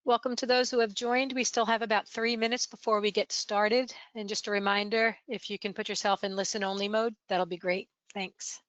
Welcome to those who have joined. We still have about 3 minutes before we get started. And just a reminder, if you can put yourself in listen only mode, that'll be great. Thanks.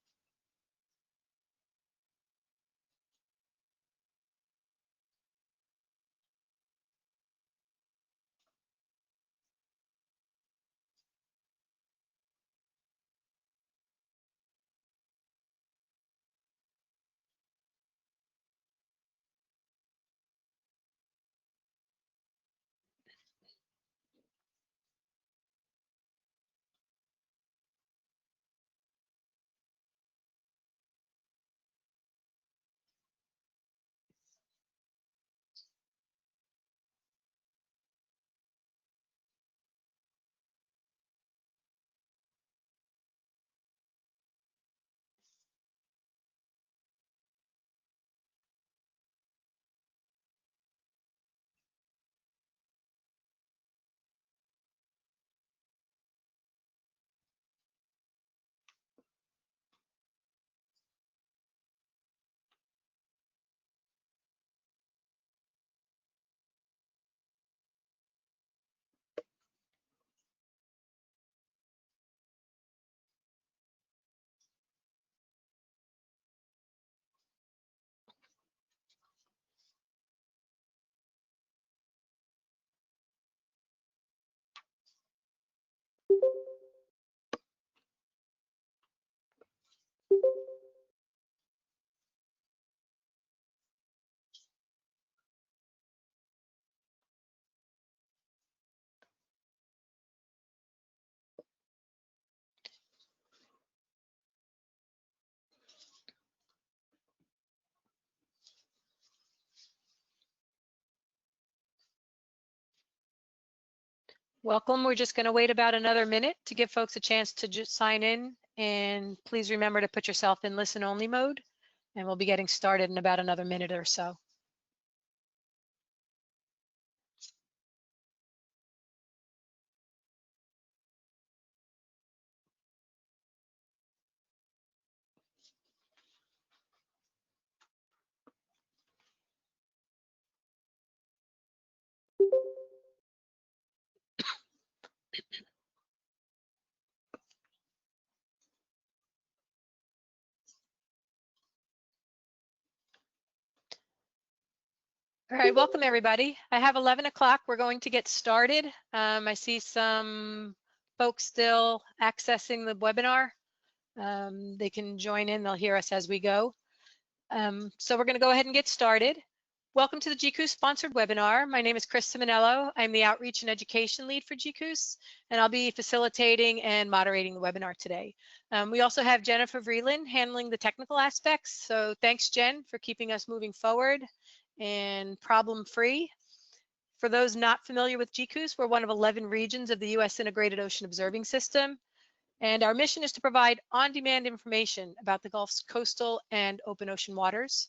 Welcome. We're just going to wait about another minute to give folks a chance to just sign in. And please remember to put yourself in listen only mode. And we'll be getting started in about another minute or so. All right, welcome everybody. I have 11 o'clock. We're going to get started. I see some folks still accessing the webinar. They can join in, they'll hear us as we go. So we're going to go ahead and get started. Welcome to the GCOOS sponsored webinar. My name is Chris Simonello. I'm the Outreach and Education Lead for GCOOS, and I'll be facilitating and moderating the webinar today. We also have Jennifer Vreeland handling the technical aspects. So thanks, Jen, for keeping us moving forward and problem-free. For those not familiar with GCOOS, we're one of 11 regions of the U.S. Integrated Ocean Observing System. And our mission is to provide on-demand information about the Gulf's coastal and open ocean waters.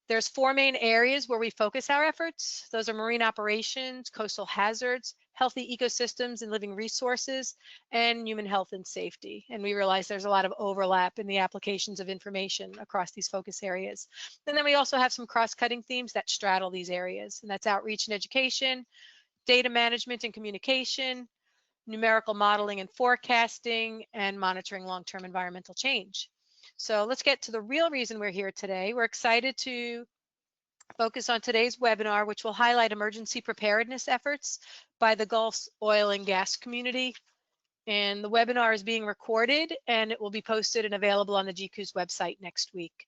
There's 4 main areas where we focus our efforts. Those are marine operations, coastal hazards, healthy ecosystems and living resources, and human health and safety. And we realize there's a lot of overlap in the applications of information across these focus areas. And then we also have some cross-cutting themes that straddle these areas, and that's outreach and education, data management and communication, numerical modeling and forecasting, and monitoring long-term environmental change. So let's get to the real reason we're here today. We're excited to focus on today's webinar, which will highlight emergency preparedness efforts by the Gulf's oil and gas community. And the webinar is being recorded and it will be posted and available on the GCOOS website next week.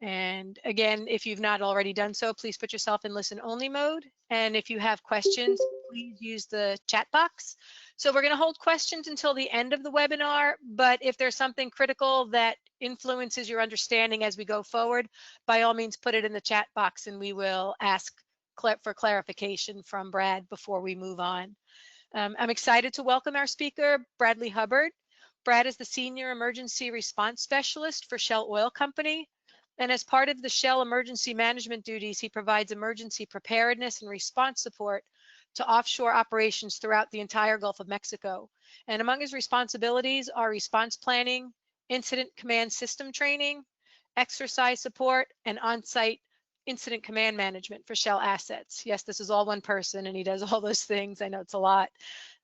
And again, if you've not already done so, please put yourself in listen only mode. And if you have questions, please use the chat box. So we're going to hold questions until the end of the webinar, but if there's something critical that influences your understanding as we go forward, by all means put it in the chat box and we will ask for clarification from Brad before we move on. I'm excited to welcome our speaker, Bradley Hubbard. Brad is the Senior Emergency Response Specialist for Shell Oil Company. And as part of the Shell emergency management duties, he provides emergency preparedness and response support to offshore operations throughout the entire Gulf of Mexico. And among his responsibilities are response planning, incident command system training, exercise support, and on-site incident command management for Shell assets. Yes, this is all one person and he does all those things. I know it's a lot.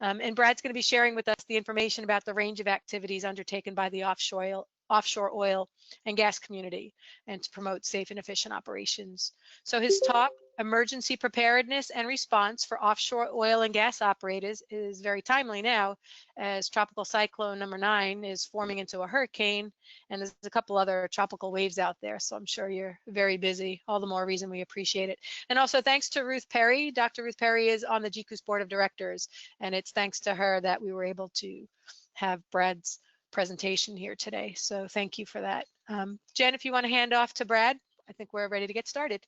And Brad's going to be sharing with us the information about the range of activities undertaken by the offshore oil and gas community and to promote safe and efficient operations. So his talk, Emergency Preparedness and Response for Offshore Oil and Gas Operators, is very timely now as Tropical Cyclone number 9 is forming into a hurricane, and there's a couple other tropical waves out there, so I'm sure you're very busy. All the more reason we appreciate it. And also thanks to Ruth Perry. Dr. Ruth Perry is on the GCOOS Board of Directors, and it's thanks to her that we were able to have Brad's presentation here today. So thank you for that. Jen, if you want to hand off to Brad, I think we're ready to get started.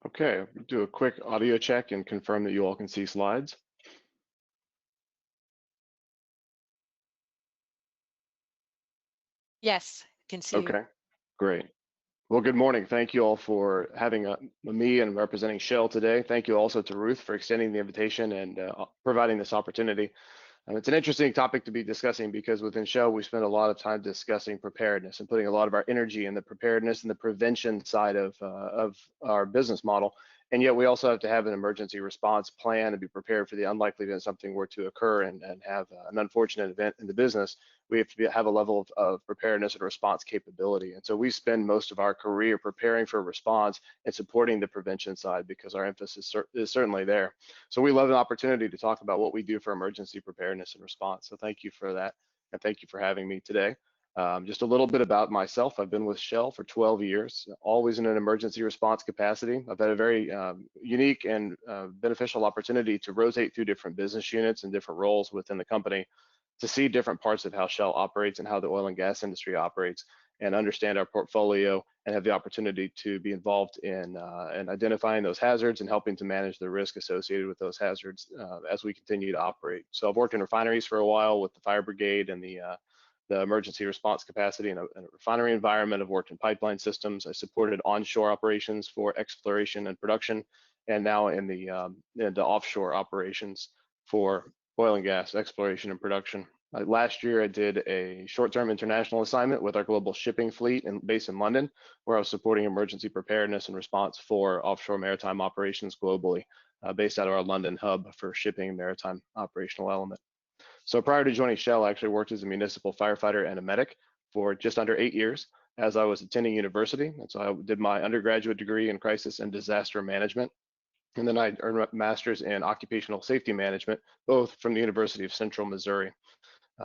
Okay, do a quick audio check and confirm that you all can see slides. Yes, can see Okay, you. great. Well, good morning. Thank you all for having me and representing Shell today. Thank you also to Ruth for extending the invitation and providing this opportunity. It's an interesting topic to be discussing because within Shell, we spend a lot of time discussing preparedness and putting a lot of our energy in the preparedness and the prevention side of our business model. And yet we also have to have an emergency response plan to be prepared for the unlikely event something were to occur and have an unfortunate event in the business. We have to have a level of preparedness and response capability. And so we spend most of our career preparing for a response and supporting the prevention side because our emphasis is certainly there. So we love an opportunity to talk about what we do for emergency preparedness and response. So thank you for that. And thank you for having me today. Just a little bit about myself. I've been with Shell for 12 years, always in an emergency response capacity. I've had a very unique and beneficial opportunity to rotate through different business units and different roles within the company to see different parts of how Shell operates and how the oil and gas industry operates and understand our portfolio and have the opportunity to be involved in identifying those hazards and helping to manage the risk associated with those hazards as we continue to operate. So I've worked in refineries for a while with the fire brigade and the emergency response capacity in a refinery environment. I've worked in pipeline systems. I supported onshore operations for exploration and production, and now in the offshore operations for oil and gas exploration and production. Last year, I did a short-term international assignment with our global shipping fleet based in London, where I was supporting emergency preparedness and response for offshore maritime operations globally, based out of our London hub for shipping maritime operational element. So prior to joining Shell, I actually worked as a municipal firefighter and a medic for just under 8 years as I was attending university. And so I did my undergraduate degree in crisis and disaster management. And then I earned a master's in occupational safety management, both from the University of Central Missouri.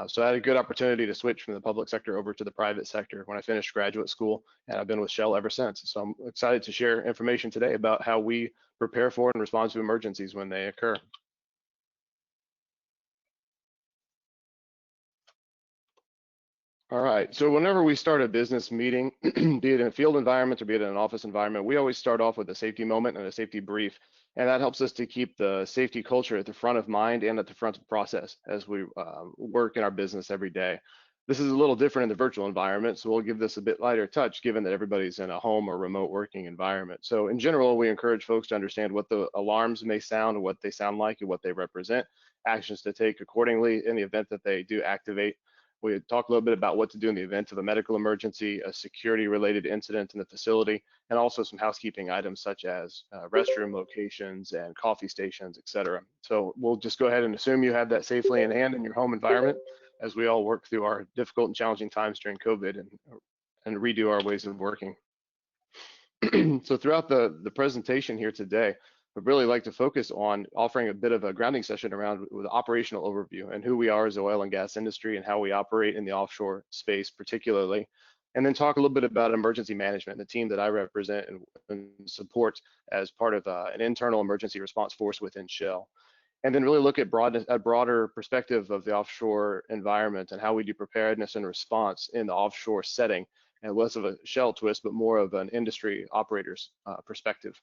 So I had a good opportunity to switch from the public sector over to the private sector when I finished graduate school, and I've been with Shell ever since. So I'm excited to share information today about how we prepare for and respond to emergencies when they occur. All right, so whenever we start a business meeting, be it in a field environment or be it in an office environment, we always start off with a safety moment and a safety brief. And that helps us to keep the safety culture at the front of mind and at the front of the process as we work in our business every day. This is a little different in the virtual environment, so we'll give this a bit lighter touch given that everybody's in a home or remote working environment. So in general, we encourage folks to understand what the alarms may sound, what they sound like, and what they represent, actions to take accordingly in the event that they do activate. We talk a little bit about what to do in the event of a medical emergency, a security-related incident in the facility, and also some housekeeping items such as restroom locations and coffee stations, et cetera. So we'll just go ahead and assume you have that safely in hand in your home environment as we all work through our difficult and challenging times during COVID and redo our ways of working. So throughout the presentation here today, I'd really like to focus on offering a bit of a grounding session around the operational overview and who we are as the oil and gas industry and how we operate in the offshore space particularly, and then talk a little bit about emergency management, the team that I represent and support as part of an internal emergency response force within Shell. And then really look at a broader perspective of the offshore environment and how we do preparedness and response in the offshore setting, and less of a Shell twist, but more of an industry operator's perspective.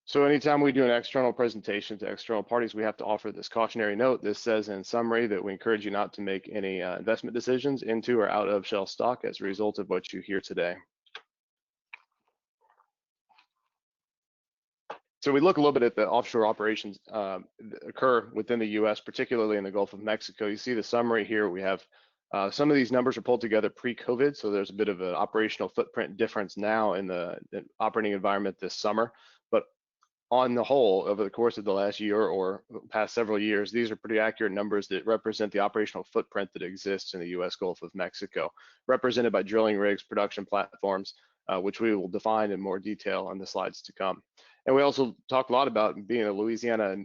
So anytime we do an external presentation to external parties, we have to offer this cautionary note. This says in summary that we encourage you not to make any investment decisions into or out of Shell stock as a result of what you hear today. So we look a little bit at the offshore operations that occur within the US, particularly in the Gulf of Mexico. You see the summary here. We have Some of these numbers are pulled together pre-COVID, so there's a bit of an operational footprint difference now in the operating environment this summer. But on the whole, over the course of the last year or past several years, these are pretty accurate numbers that represent the operational footprint that exists in the U.S. Gulf of Mexico, represented by drilling rigs, production platforms, which we will define in more detail in the slides to come. And we also talk a lot about being a Louisiana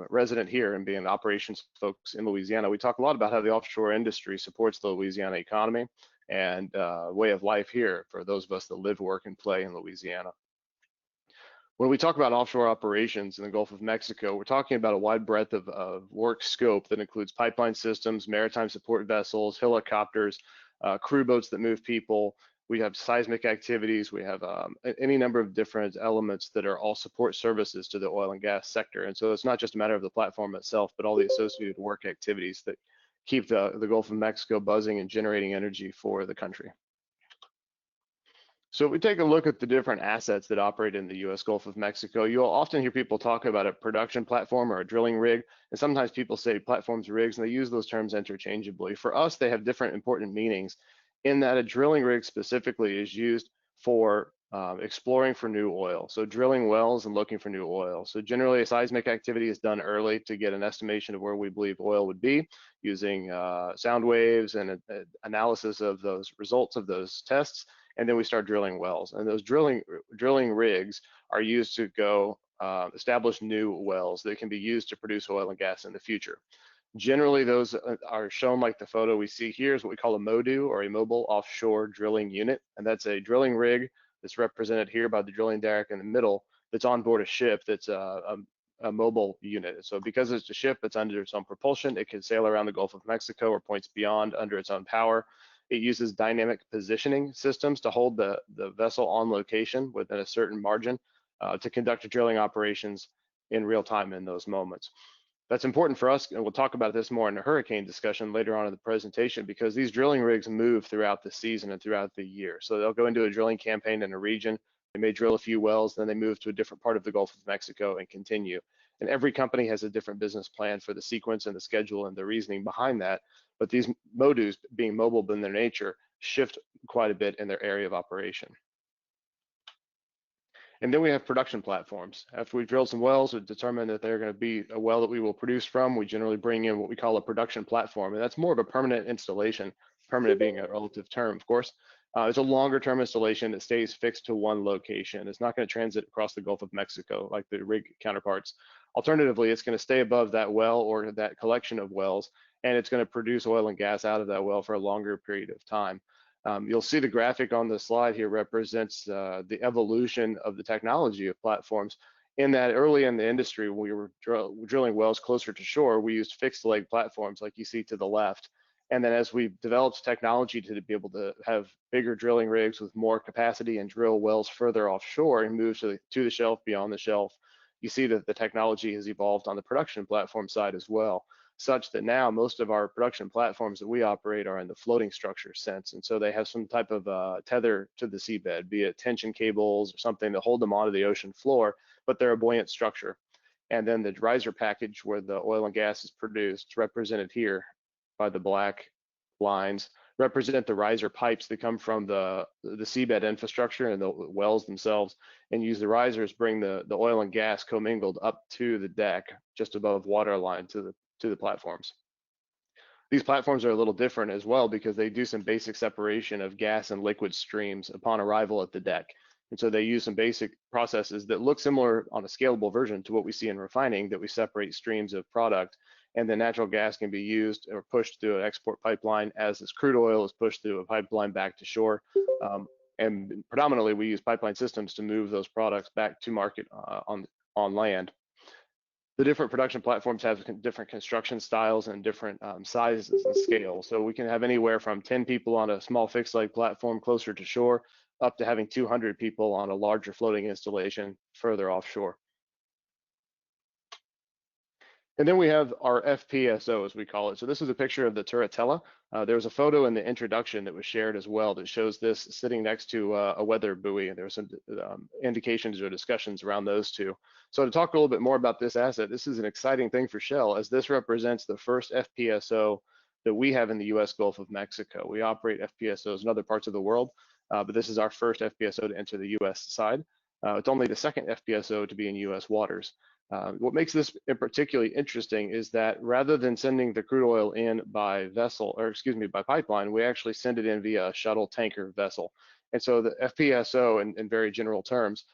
resident here and being operations folks in Louisiana. We talk a lot about how the offshore industry supports the Louisiana economy and way of life here for those of us that live, work, and play in Louisiana. When we talk about offshore operations in the Gulf of Mexico, we're talking about a wide breadth of work scope that includes pipeline systems, maritime support vessels, helicopters, crew boats that move people. We have seismic activities. We have any number of different elements that are all support services to the oil and gas sector. And so it's not just a matter of the platform itself, but all the associated work activities that keep the Gulf of Mexico buzzing and generating energy for the country. So if we take a look at the different assets that operate in the U.S. Gulf of Mexico, you'll often hear people talk about a production platform or a drilling rig, and sometimes people say platforms, rigs, and they use those terms interchangeably. For us, they have different important meanings in that a drilling rig specifically is used for exploring for new oil. So drilling wells and looking for new oil. So generally a seismic activity is done early to get an estimation of where we believe oil would be using sound waves and analysis of those results of those tests. And then we start drilling wells. And those drilling rigs are used to go establish new wells that can be used to produce oil and gas in the future. Generally, those are shown like the photo we see here is what we call a MODU, or a mobile offshore drilling unit. And that's a drilling rig that's represented here by the drilling derrick in the middle that's on board a ship that's a mobile unit. So because it's a ship that's under its own propulsion, it can sail around the Gulf of Mexico or points beyond under its own power. It uses dynamic positioning systems to hold the vessel on location within a certain margin to conduct drilling operations in real time in those moments. That's important for us, and we'll talk about this more in a hurricane discussion later on in the presentation, because these drilling rigs move throughout the season and throughout the year. So they'll go into a drilling campaign in a region, they may drill a few wells, then they move to a different part of the Gulf of Mexico and continue. And every company has a different business plan for the sequence and the schedule and the reasoning behind that. But these MODUs, being mobile in their nature, shift quite a bit in their area of operation. And then we have production platforms. After we've drilled some wells, we determine that they're going to be a well that we will produce from. We generally bring in what we call a production platform, and that's more of a permanent installation, permanent being a relative term, of course. It's a longer term installation that stays fixed to one location. It's not going to transit across the Gulf of Mexico like the rig counterparts. Alternatively, it's going to stay above that well or that collection of wells, and it's going to produce oil and gas out of that well for a longer period of time. You'll see the graphic on the slide here represents the evolution of the technology of platforms, in that early in the industry, when we were drilling wells closer to shore, we used fixed leg platforms like you see to the left. And then as we developed technology to be able to have bigger drilling rigs with more capacity and drill wells further offshore and move to the shelf, beyond the shelf, you see that the technology has evolved on the production platform side as well, such that now most of our production platforms that we operate are in the floating structure sense. And so they have some type of tether to the seabed, be it tension cables or something to hold them onto the ocean floor, but they're a buoyant structure. And then the riser package where the oil and gas is produced, represented here by the black lines, represent the riser pipes that come from the seabed infrastructure and the wells themselves, and use the risers bring the oil and gas commingled up to the deck just above waterline to the platforms. These platforms are a little different as well because they do some basic separation of gas and liquid streams upon arrival at the deck. And so they use some basic processes that look similar on a scalable version to what we see in refining, that we separate streams of product, and the natural gas can be used or pushed through an export pipeline as this crude oil is pushed through a pipeline back to shore. And predominantly we use pipeline systems to move those products back to market on land. The different production platforms have different construction styles and different sizes and scales. So we can have anywhere from 10 people on a small fixed leg platform closer to shore up to having 200 people on a larger floating installation further offshore. And then we have our FPSO, as we call it. So this is a picture of the Turritella. There was a photo in the introduction that was shared as well that shows this sitting next to a weather buoy, and there were some indications or discussions around those two. So to talk a little bit more about this asset, this is an exciting thing for Shell, as this represents the first FPSO that we have in the US Gulf of Mexico. We operate FPSOs in other parts of the world, but this is our first FPSO to enter the US side. It's only the second FPSO to be in US waters. What makes this particularly interesting is that rather than sending the crude oil in by vessel, or excuse me, by pipeline, we actually send it in via a shuttle tanker vessel. And so the FPSO, in very general terms,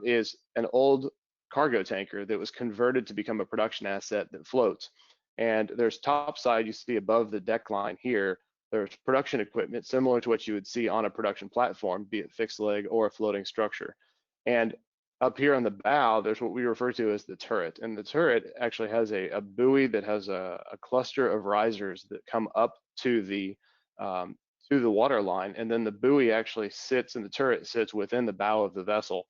is an old cargo tanker that was converted to become a production asset that floats. And there's topside, you see above the deck line here, there's production equipment similar to what you would see on a production platform, be it fixed leg or a floating structure. And up here on the bow, there's what we refer to as the turret. And the turret actually has a buoy that has a cluster of risers that come up to the water line. And then the buoy actually sits, and the turret sits within the bow of the vessel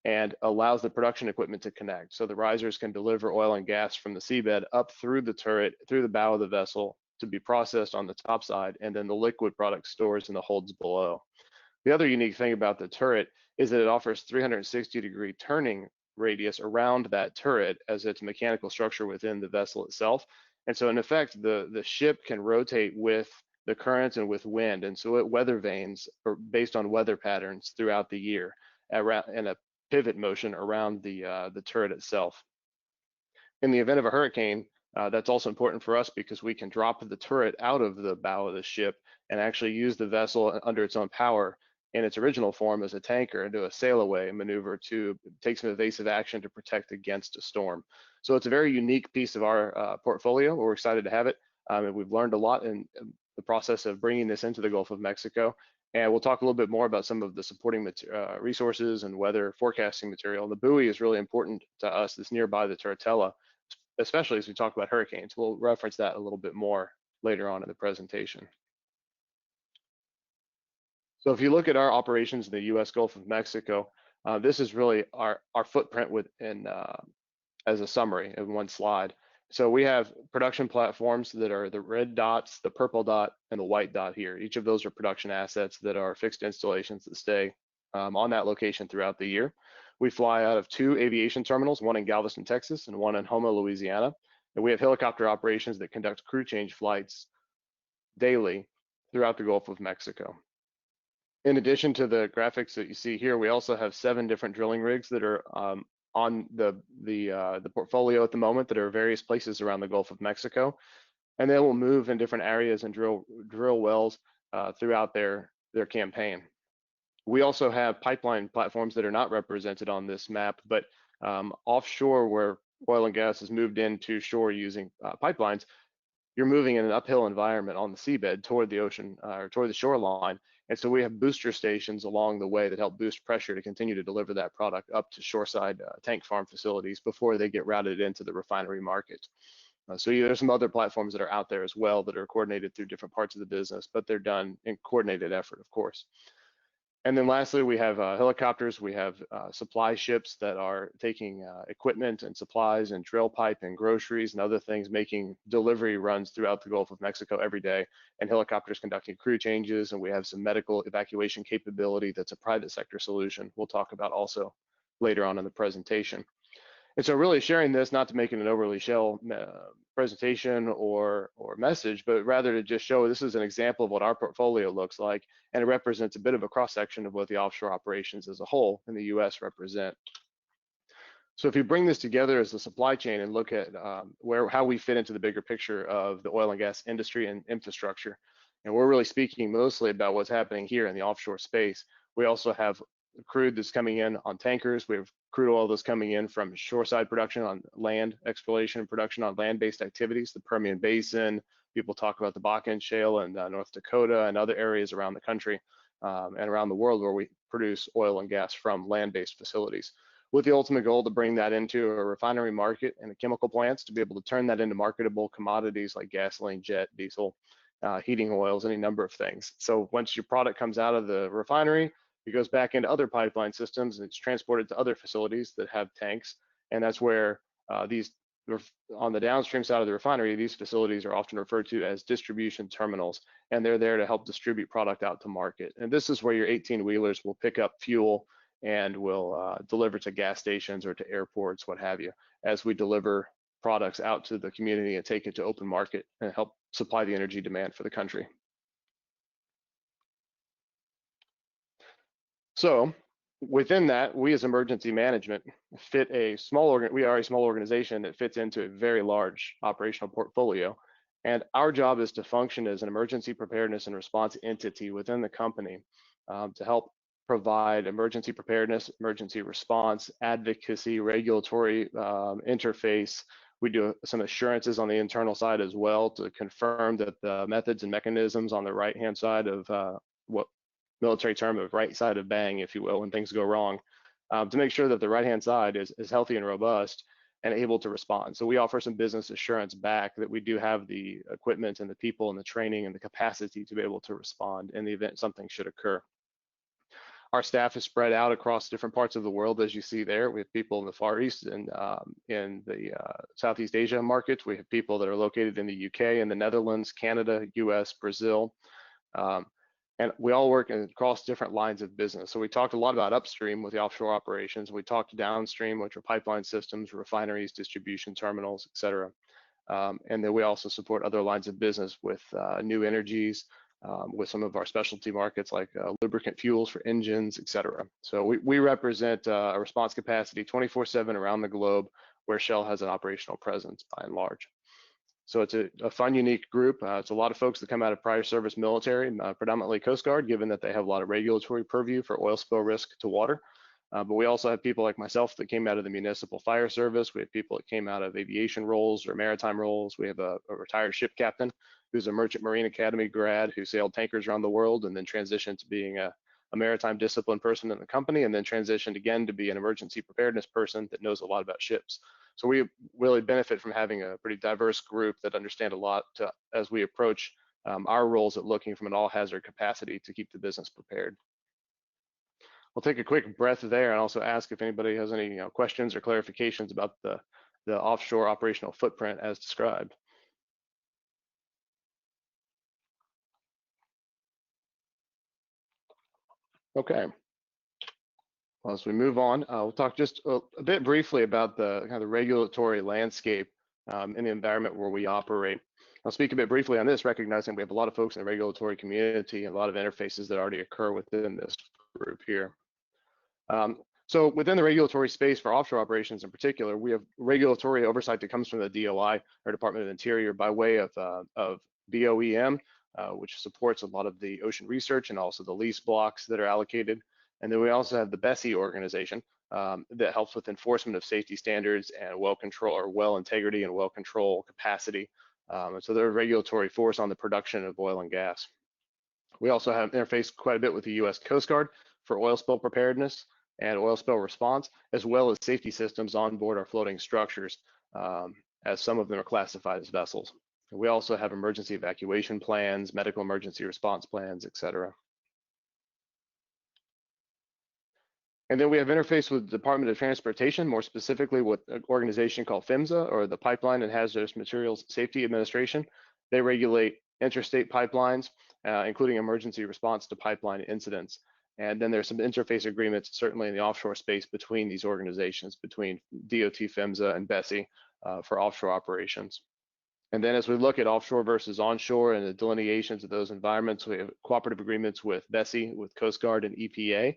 and allows the production equipment to connect. So the risers can deliver oil and gas from the seabed up through the turret, through the bow of the vessel to be processed on the top side, and then the liquid product stores in the holds below. The other unique thing about the turret is that it offers 360-degree turning radius around that turret as its mechanical structure within the vessel itself. And so in effect, the ship can rotate with the currents and with wind. And so it weather vanes based on weather patterns throughout the year in a pivot motion around the turret itself. In the event of a hurricane, that's also important for us because we can drop the turret out of the bow of the ship and actually use the vessel under its own power in its original form as a tanker and do a sail away maneuver to take some evasive action to protect against a storm. So it's a very unique piece of our portfolio. We're excited to have it. And we've learned a lot in the process of bringing this into the Gulf of Mexico. And we'll talk a little bit more about some of the supporting resources and weather forecasting material. The buoy is really important to us that's nearby the turretella, especially as we talk about hurricanes. We'll reference that a little bit more later on in the presentation. So if you look at our operations in the US Gulf of Mexico, this is really our footprint within, as a summary in one slide. So we have production platforms that are the red dots, the purple dot, and the white dot here. Each of those are production assets that are fixed installations that stay on that location throughout the year. We fly out of 2 aviation terminals, one in Galveston, Texas, and one in Houma, Louisiana. And we have helicopter operations that conduct crew change flights daily throughout the Gulf of Mexico. In addition to the graphics that you see here, we also have 7 different drilling rigs that are on the portfolio at the moment that are various places around the Gulf of Mexico, and they will move in different areas and drill wells throughout their campaign. We also have pipeline platforms that are not represented on this map, but offshore where oil and gas is moved into shore using pipelines, you're moving in an uphill environment on the seabed toward the ocean or toward the shoreline. And so we have booster stations along the way that help boost pressure to continue to deliver that product up to shoreside tank farm facilities before they get routed into the refinery market. So there's some other platforms that are out there as well that are coordinated through different parts of the business, but they're done in coordinated effort, of course. And then lastly, we have helicopters. We have supply ships that are taking equipment and supplies and drill pipe and groceries and other things, making delivery runs throughout the Gulf of Mexico every day, and helicopters conducting crew changes. And we have some medical evacuation capability that's a private sector solution we'll talk about also later on in the presentation. And so really sharing this, not to make it an overly shell presentation or message, but rather to just show this is an example of what our portfolio looks like, and it represents a bit of a cross-section of what the offshore operations as a whole in the US represent. So if you bring this together as a supply chain and look at how we fit into the bigger picture of the oil and gas industry and infrastructure, and we're really speaking mostly about what's happening here in the offshore space. We also have crude that's coming in on tankers. We have crude oil that's coming in from shoreside production on land exploration and production on land-based activities, the Permian Basin. People talk about the Bakken Shale and North Dakota and other areas around the country and around the world where we produce oil and gas from land-based facilities, with the ultimate goal to bring that into a refinery market and the chemical plants to be able to turn that into marketable commodities like gasoline, jet, diesel, heating oils, any number of things. So once your product comes out of the refinery, it goes back into other pipeline systems and it's transported to other facilities that have tanks. And that's where on the downstream side of the refinery, these facilities are often referred to as distribution terminals, and they're there to help distribute product out to market. And this is where your 18-wheelers will pick up fuel and will deliver to gas stations or to airports, what have you, as we deliver products out to the community and take it to open market and help supply the energy demand for the country. So within that, we as emergency management fit a we are a small organization that fits into a very large operational portfolio. And our job is to function as an emergency preparedness and response entity within the company to help provide emergency preparedness, emergency response, advocacy, regulatory interface. We do some assurances on the internal side as well to confirm that the methods and mechanisms on the right-hand side of what military term of right side of bang, if you will, when things go wrong, to make sure that the right-hand side is healthy and robust and able to respond. So we offer some business assurance back that we do have the equipment and the people and the training and the capacity to be able to respond in the event something should occur. Our staff is spread out across different parts of the world, as you see there. We have people in the Far East and in the Southeast Asia market. We have people that are located in the UK, in the Netherlands, Canada, US, Brazil. And we all work across different lines of business. So we talked a lot about upstream with the offshore operations. We talked downstream, which are pipeline systems, refineries, distribution terminals, et cetera. And then we also support other lines of business with new energies, with some of our specialty markets like lubricant fuels for engines, et cetera. So we represent a response capacity 24/7 around the globe where Shell has an operational presence by and large. So it's a fun, unique group. It's a lot of folks that come out of prior service military, predominantly Coast Guard, given that they have a lot of regulatory purview for oil spill risk to water. But we also have people like myself that came out of the municipal fire service. We have people that came out of aviation roles or maritime roles. We have a retired ship captain who's a Merchant Marine Academy grad who sailed tankers around the world and then transitioned to being a maritime discipline person in the company, and then transitioned again to be an emergency preparedness person that knows a lot about ships. So we really benefit from having a pretty diverse group that understand a lot as we approach our roles at looking from an all-hazard capacity to keep the business prepared. We'll take a quick breath there and also ask if anybody has any questions or clarifications about the offshore operational footprint as described. Okay. Well, as we move on, we'll talk just a bit briefly about the kind of the regulatory landscape in the environment where we operate. I'll speak a bit briefly on this, recognizing we have a lot of folks in the regulatory community and a lot of interfaces that already occur within this group here. So within the regulatory space for offshore operations in particular, we have regulatory oversight that comes from the DOI, or Department of Interior, by way of BOEM, which supports a lot of the ocean research and also the lease blocks that are allocated. And then we also have the BSEE organization that helps with enforcement of safety standards and well control, or well integrity and well control capacity. So they're a regulatory force on the production of oil and gas. We also have interfaced quite a bit with the US Coast Guard for oil spill preparedness and oil spill response, as well as safety systems on board our floating structures, as some of them are classified as vessels. We also have emergency evacuation plans, medical emergency response plans, et cetera. And then we have interface with the Department of Transportation, more specifically with an organization called PHMSA, or the Pipeline and Hazardous Materials Safety Administration. They regulate interstate pipelines, including emergency response to pipeline incidents. And then there's some interface agreements, certainly in the offshore space, between these organizations, between DOT, PHMSA, and BSEE for offshore operations. And then as we look at offshore versus onshore and the delineations of those environments, we have cooperative agreements with BSEE, with Coast Guard, and EPA.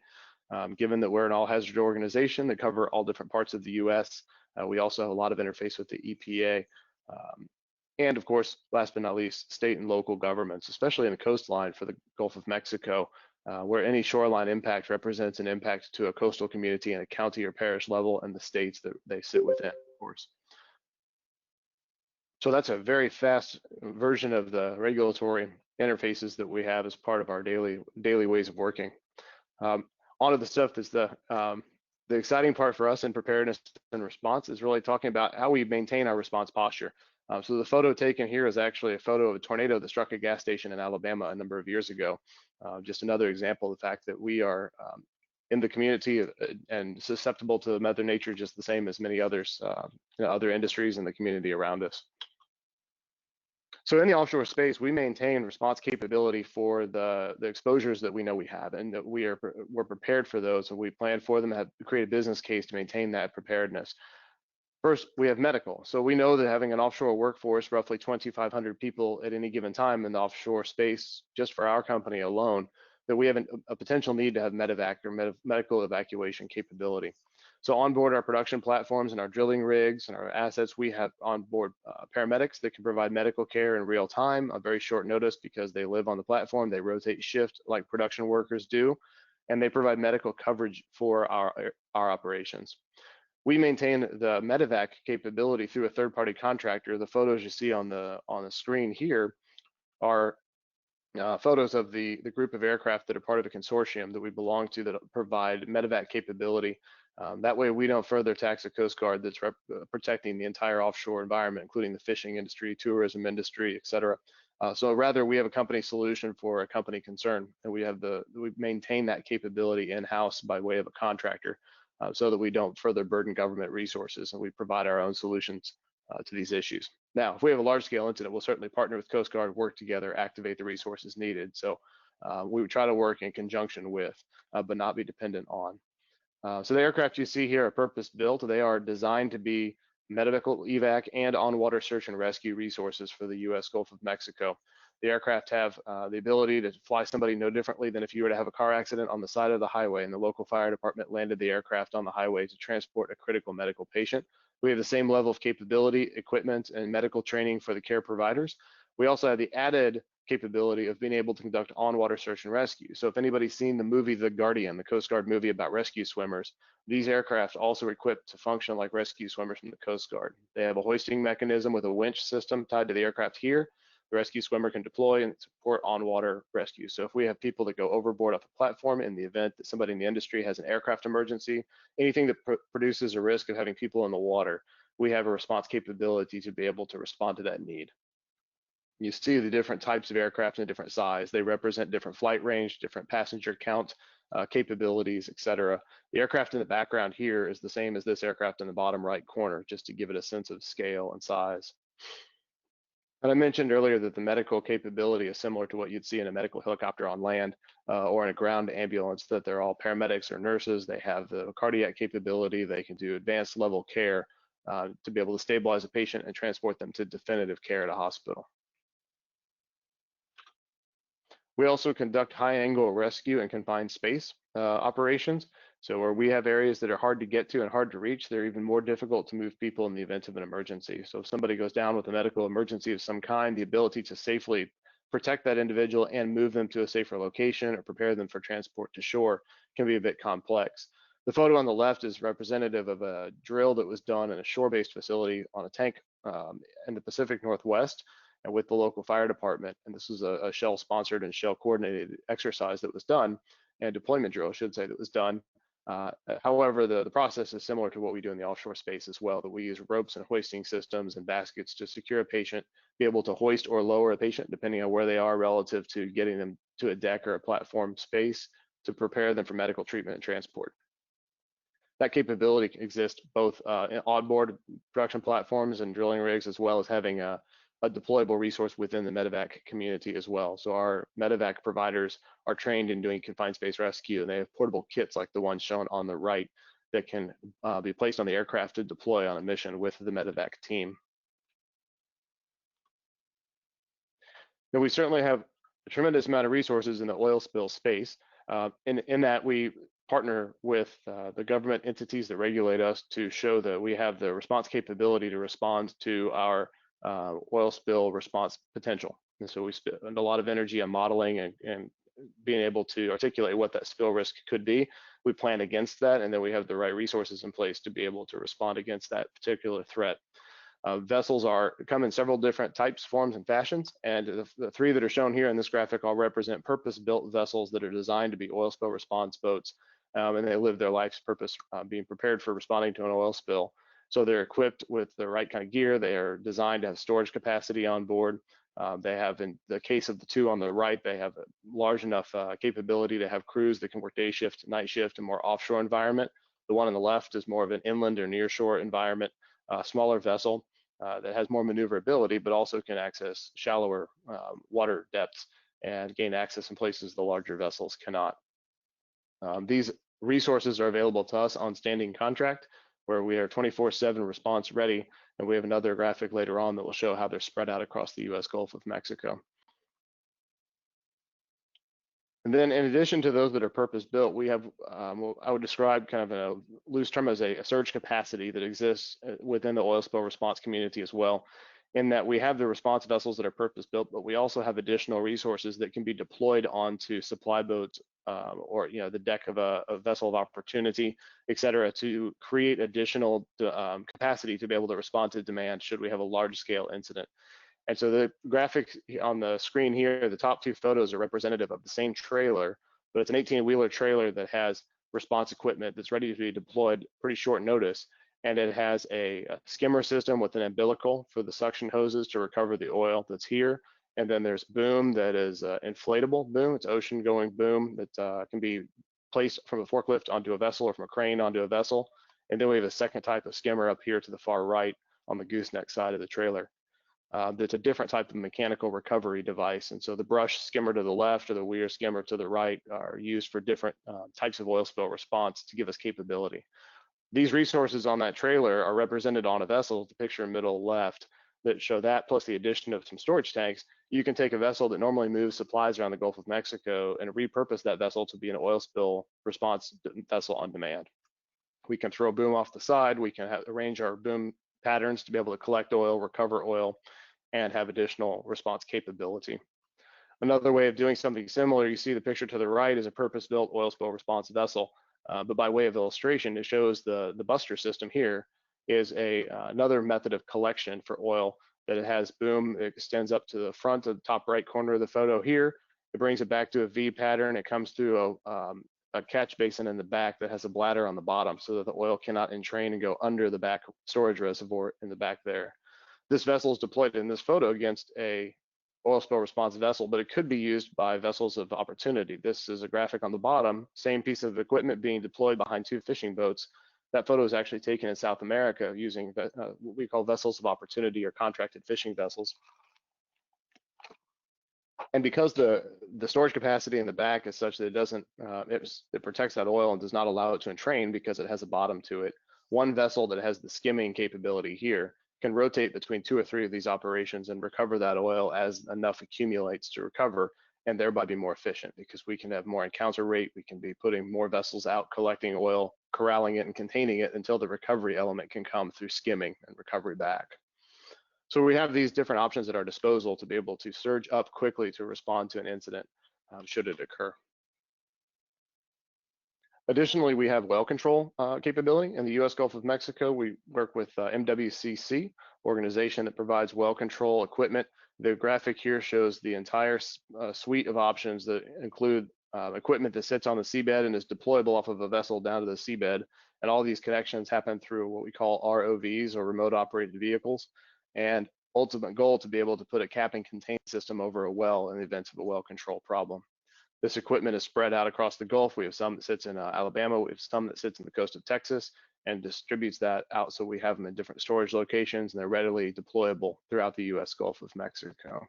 Given that we're an all-hazard organization that cover all different parts of the US, we also have a lot of interface with the EPA. And of course, last but not least, state and local governments, especially in the coastline for the Gulf of Mexico, where any shoreline impact represents an impact to a coastal community and a county or parish level and the states that they sit within, of course. So that's a very fast version of the regulatory interfaces that we have as part of our daily ways of working. Onto the stuff that's the exciting part for us in preparedness and response is really talking about how we maintain our response posture. So the photo taken here is actually a photo of a tornado that struck a gas station in Alabama a number of years ago. Just another example of the fact that we are in the community and susceptible to Mother Nature just the same as many others, other industries in the community around us. So in the offshore space, we maintain response capability for the exposures that we know we have, and that we're prepared for those, and we plan for them, have created a business case to maintain that preparedness. First, we have medical. So we know that having an offshore workforce, roughly 2,500 people at any given time in the offshore space, just for our company alone, that we have a potential need to have medevac or medical evacuation capability. So on board our production platforms and our drilling rigs and our assets, we have on board paramedics that can provide medical care in real time on very short notice because they live on the platform. They rotate shift like production workers do, and they provide medical coverage for our operations. We maintain the medevac capability through a third-party contractor. The photos you see on the screen here are photos of the group of aircraft that are part of a consortium that we belong to that provide medevac capability. That way we don't further tax the Coast Guard that's protecting the entire offshore environment, including the fishing industry, tourism industry, et cetera. So rather we have a company solution for a company concern, and we maintain that capability in-house by way of a contractor so that we don't further burden government resources, and we provide our own solutions to these issues. Now, if we have a large-scale incident, we'll certainly partner with Coast Guard, work together, activate the resources needed. So we would try to work in conjunction with, but not be dependent on. So the aircraft you see here are purpose-built. They are designed to be medical evac and on-water search and rescue resources for the U.S. Gulf of Mexico. The aircraft have the ability to fly somebody no differently than if you were to have a car accident on the side of the highway and the local fire department landed the aircraft on the highway to transport a critical medical patient. We have the same level of capability, equipment, and medical training for the care providers. We also have the added capability of being able to conduct on-water search and rescue. So if anybody's seen the movie The Guardian, the Coast Guard movie about rescue swimmers, these aircraft also are equipped to function like rescue swimmers from the Coast Guard. They have a hoisting mechanism with a winch system tied to the aircraft here. The rescue swimmer can deploy and support on-water rescue. So if we have people that go overboard off a platform in the event that somebody in the industry has an aircraft emergency, anything that produces a risk of having people in the water, we have a response capability to be able to respond to that need. You see the different types of aircraft in different size. They represent different flight range, different passenger count, capabilities, et cetera. The aircraft in the background here is the same as this aircraft in the bottom right corner, just to give it a sense of scale and size. And I mentioned earlier that the medical capability is similar to what you'd see in a medical helicopter on land or in a ground ambulance, that they're all paramedics or nurses. They have the cardiac capability. They can do advanced level care to be able to stabilize a patient and transport them to definitive care at a hospital. We also conduct high angle rescue and confined space operations. So where we have areas that are hard to get to and hard to reach, they're even more difficult to move people in the event of an emergency. So if somebody goes down with a medical emergency of some kind, the ability to safely protect that individual and move them to a safer location or prepare them for transport to shore can be a bit complex. The photo on the left is representative of a drill that was done in a shore-based facility on a tank in the Pacific Northwest, and with the local fire department. And this was a Shell sponsored and Shell coordinated exercise that was done, and deployment drill, I should say, that was done. However, the process is similar to what we do in the offshore space as well, that we use ropes and hoisting systems and baskets to secure a patient, be able to hoist or lower a patient depending on where they are relative to getting them to a deck or a platform space to prepare them for medical treatment and transport. That capability exists both in onboard production platforms and drilling rigs, as well as having a deployable resource within the medevac community as well. So our medevac providers are trained in doing confined space rescue, and they have portable kits like the one shown on the right that can be placed on the aircraft to deploy on a mission with the medevac team. Now, we certainly have a tremendous amount of resources in the oil spill space. In that we partner with the government entities that regulate us to show that we have the response capability to respond to our oil spill response potential. And so we spend a lot of energy on modeling and being able to articulate what that spill risk could be. We plan against that, and then we have the right resources in place to be able to respond against that particular threat. Vessels come in several different types, forms, and fashions, and the three that are shown here in this graphic all represent purpose-built vessels that are designed to be oil spill response boats, and they live their life's purpose being prepared for responding to an oil spill. So they're equipped with the right kind of gear. They are designed to have storage capacity on board. They have, in the case of the two on the right, they have a large enough capability to have crews that can work day shift, night shift, and more offshore environment. The one on the left is more of an inland or nearshore environment, smaller vessel that has more maneuverability, but also can access shallower water depths and gain access in places the larger vessels cannot. These resources are available to us on standing contract. where we are 24/7 response ready, and we have another graphic later on that will show how they're spread out across the US Gulf of Mexico. And then in addition to those that are purpose-built, we have, what I would describe kind of in a loose term as a surge capacity that exists within the oil spill response community as well, in that we have the response vessels that are purpose-built, but we also have additional resources that can be deployed onto supply boats or the deck of a vessel of opportunity, et cetera, to create additional capacity to be able to respond to demand should we have a large-scale incident. And so the graphic on the screen here, the top two photos are representative of the same trailer, but it's an 18-wheeler trailer that has response equipment that's ready to be deployed pretty short notice. And it has a skimmer system with an umbilical for the suction hoses to recover the oil that's here. And then there's boom that is inflatable boom. It's ocean going boom that can be placed from a forklift onto a vessel or from a crane onto a vessel. And then we have a second type of skimmer up here to the far right on the gooseneck side of the trailer. That's a different type of mechanical recovery device. And so the brush skimmer to the left or the weir skimmer to the right are used for different types of oil spill response to give us capability. These resources on that trailer are represented on a vessel, the picture in middle left, that show that plus the addition of some storage tanks. You can take a vessel that normally moves supplies around the Gulf of Mexico and repurpose that vessel to be an oil spill response vessel on demand. We can throw boom off the side. We can arrange our boom patterns to be able to collect oil, recover oil, and have additional response capability. Another way of doing something similar, you see the picture to the right is a purpose-built oil spill response vessel, but by way of illustration, it shows the buster system here is another method of collection for oil that it has boom. It extends up to the front of the top right corner of the photo here. It brings it back to a V pattern. It comes through a catch basin in the back that has a bladder on the bottom so that the oil cannot entrain and go under the back storage reservoir in the back there. This vessel is deployed in this photo against a oil spill response vessel, but it could be used by vessels of opportunity. This is a graphic on the bottom, same piece of equipment being deployed behind two fishing boats. That photo is actually taken in South America using what we call vessels of opportunity or contracted fishing vessels. And because the storage capacity in the back is such that it doesn't, it protects that oil and does not allow it to entrain because it has a bottom to it. One vessel that has the skimming capability here can rotate between 2 or 3 of these operations and recover that oil as enough accumulates to recover, and thereby be more efficient because we can have more encounter rate. We can be putting more vessels out, collecting oil, corralling it and containing it until the recovery element can come through skimming and recovery back. So we have these different options at our disposal to be able to surge up quickly to respond to an incident should it occur. Additionally, we have well control capability. In the US Gulf of Mexico, we work with MWCC, organization that provides well control equipment. The graphic here shows the entire suite of options that include equipment that sits on the seabed and is deployable off of a vessel down to the seabed. And all these connections happen through what we call ROVs, or remote operated vehicles. And ultimate goal to be able to put a cap and contain system over a well in the event of a well control problem. This equipment is spread out across the Gulf. We have some that sits in Alabama. We have some that sits in the coast of Texas and distributes that out. So we have them in different storage locations and they're readily deployable throughout the US Gulf of Mexico.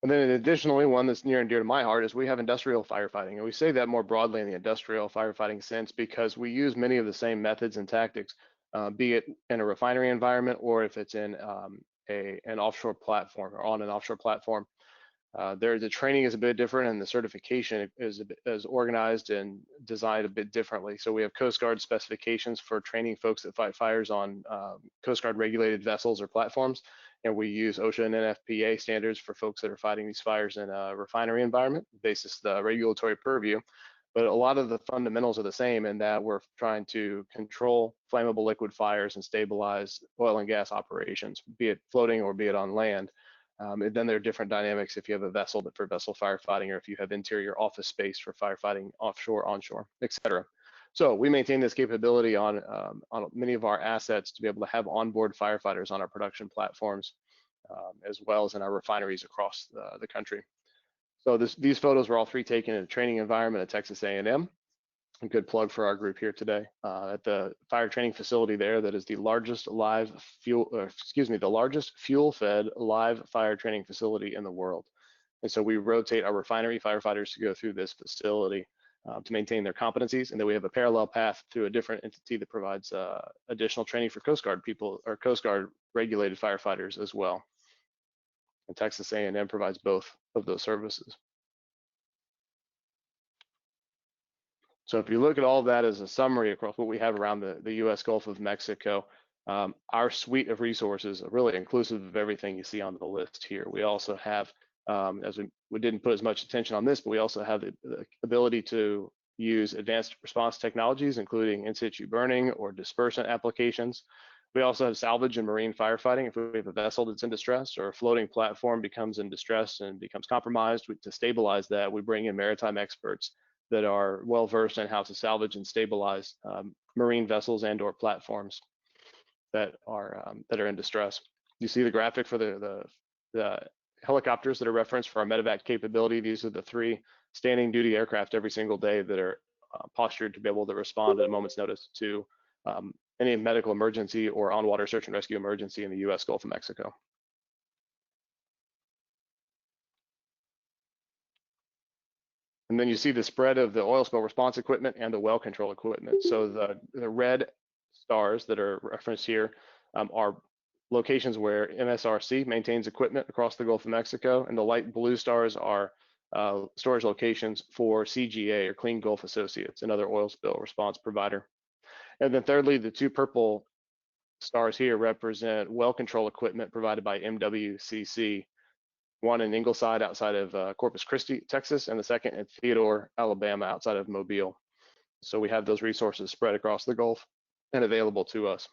And then additionally, one that's near and dear to my heart is we have industrial firefighting. And we say that more broadly in the industrial firefighting sense because we use many of the same methods and tactics, be it in a refinery environment or if it's in an offshore platform or on an offshore platform. The training is a bit different and the certification is organized and designed a bit differently. So we have Coast Guard specifications for training folks that fight fires on Coast Guard regulated vessels or platforms. And we use OSHA and NFPA standards for folks that are fighting these fires in a refinery environment, basis the regulatory purview. But a lot of the fundamentals are the same in that we're trying to control flammable liquid fires and stabilize oil and gas operations, be it floating or be it on land. And then there are different dynamics if you have a vessel for vessel firefighting or if you have interior office space for firefighting offshore, onshore, et cetera. So we maintain this capability on many of our assets to be able to have onboard firefighters on our production platforms, as well as in our refineries across the country. So these photos were all 3 taken in a training environment at Texas A&M. A good plug for our group here today at the fire training facility there. That is the largest live the largest fuel-fed live fire training facility in the world. And so we rotate our refinery firefighters to go through this facility to maintain their competencies, and then we have a parallel path to a different entity that provides additional training for Coast Guard people or Coast Guard regulated firefighters as well. And Texas A&M provides both of those services. So if you look at all of that as a summary across what we have around the U.S. Gulf of Mexico, our suite of resources are really inclusive of everything you see on the list here. We also have, as we didn't put as much attention on this, but we also have the ability to use advanced response technologies, including in situ burning or dispersant applications. We also have salvage and marine firefighting. If we have a vessel that's in distress or a floating platform becomes in distress and becomes compromised, to stabilize that, we bring in maritime experts that are well versed in how to salvage and stabilize marine vessels and or platforms that are in distress. You see the graphic for the helicopters that are referenced for our medevac capability. These are the 3 standing duty aircraft every single day that are postured to be able to respond at a moment's notice to any medical emergency or on-water search and rescue emergency in the U.S. Gulf of Mexico. And then you see the spread of the oil spill response equipment and the well control equipment. So the red stars that are referenced here are locations where MSRC maintains equipment across the Gulf of Mexico, and the light blue stars are storage locations for CGA or Clean Gulf Associates, another oil spill response provider. And then thirdly, the 2 purple stars here represent well control equipment provided by MWCC, one in Ingleside outside of Corpus Christi, Texas, and the second in Theodore, Alabama, outside of Mobile. So we have those resources spread across the Gulf and available to us.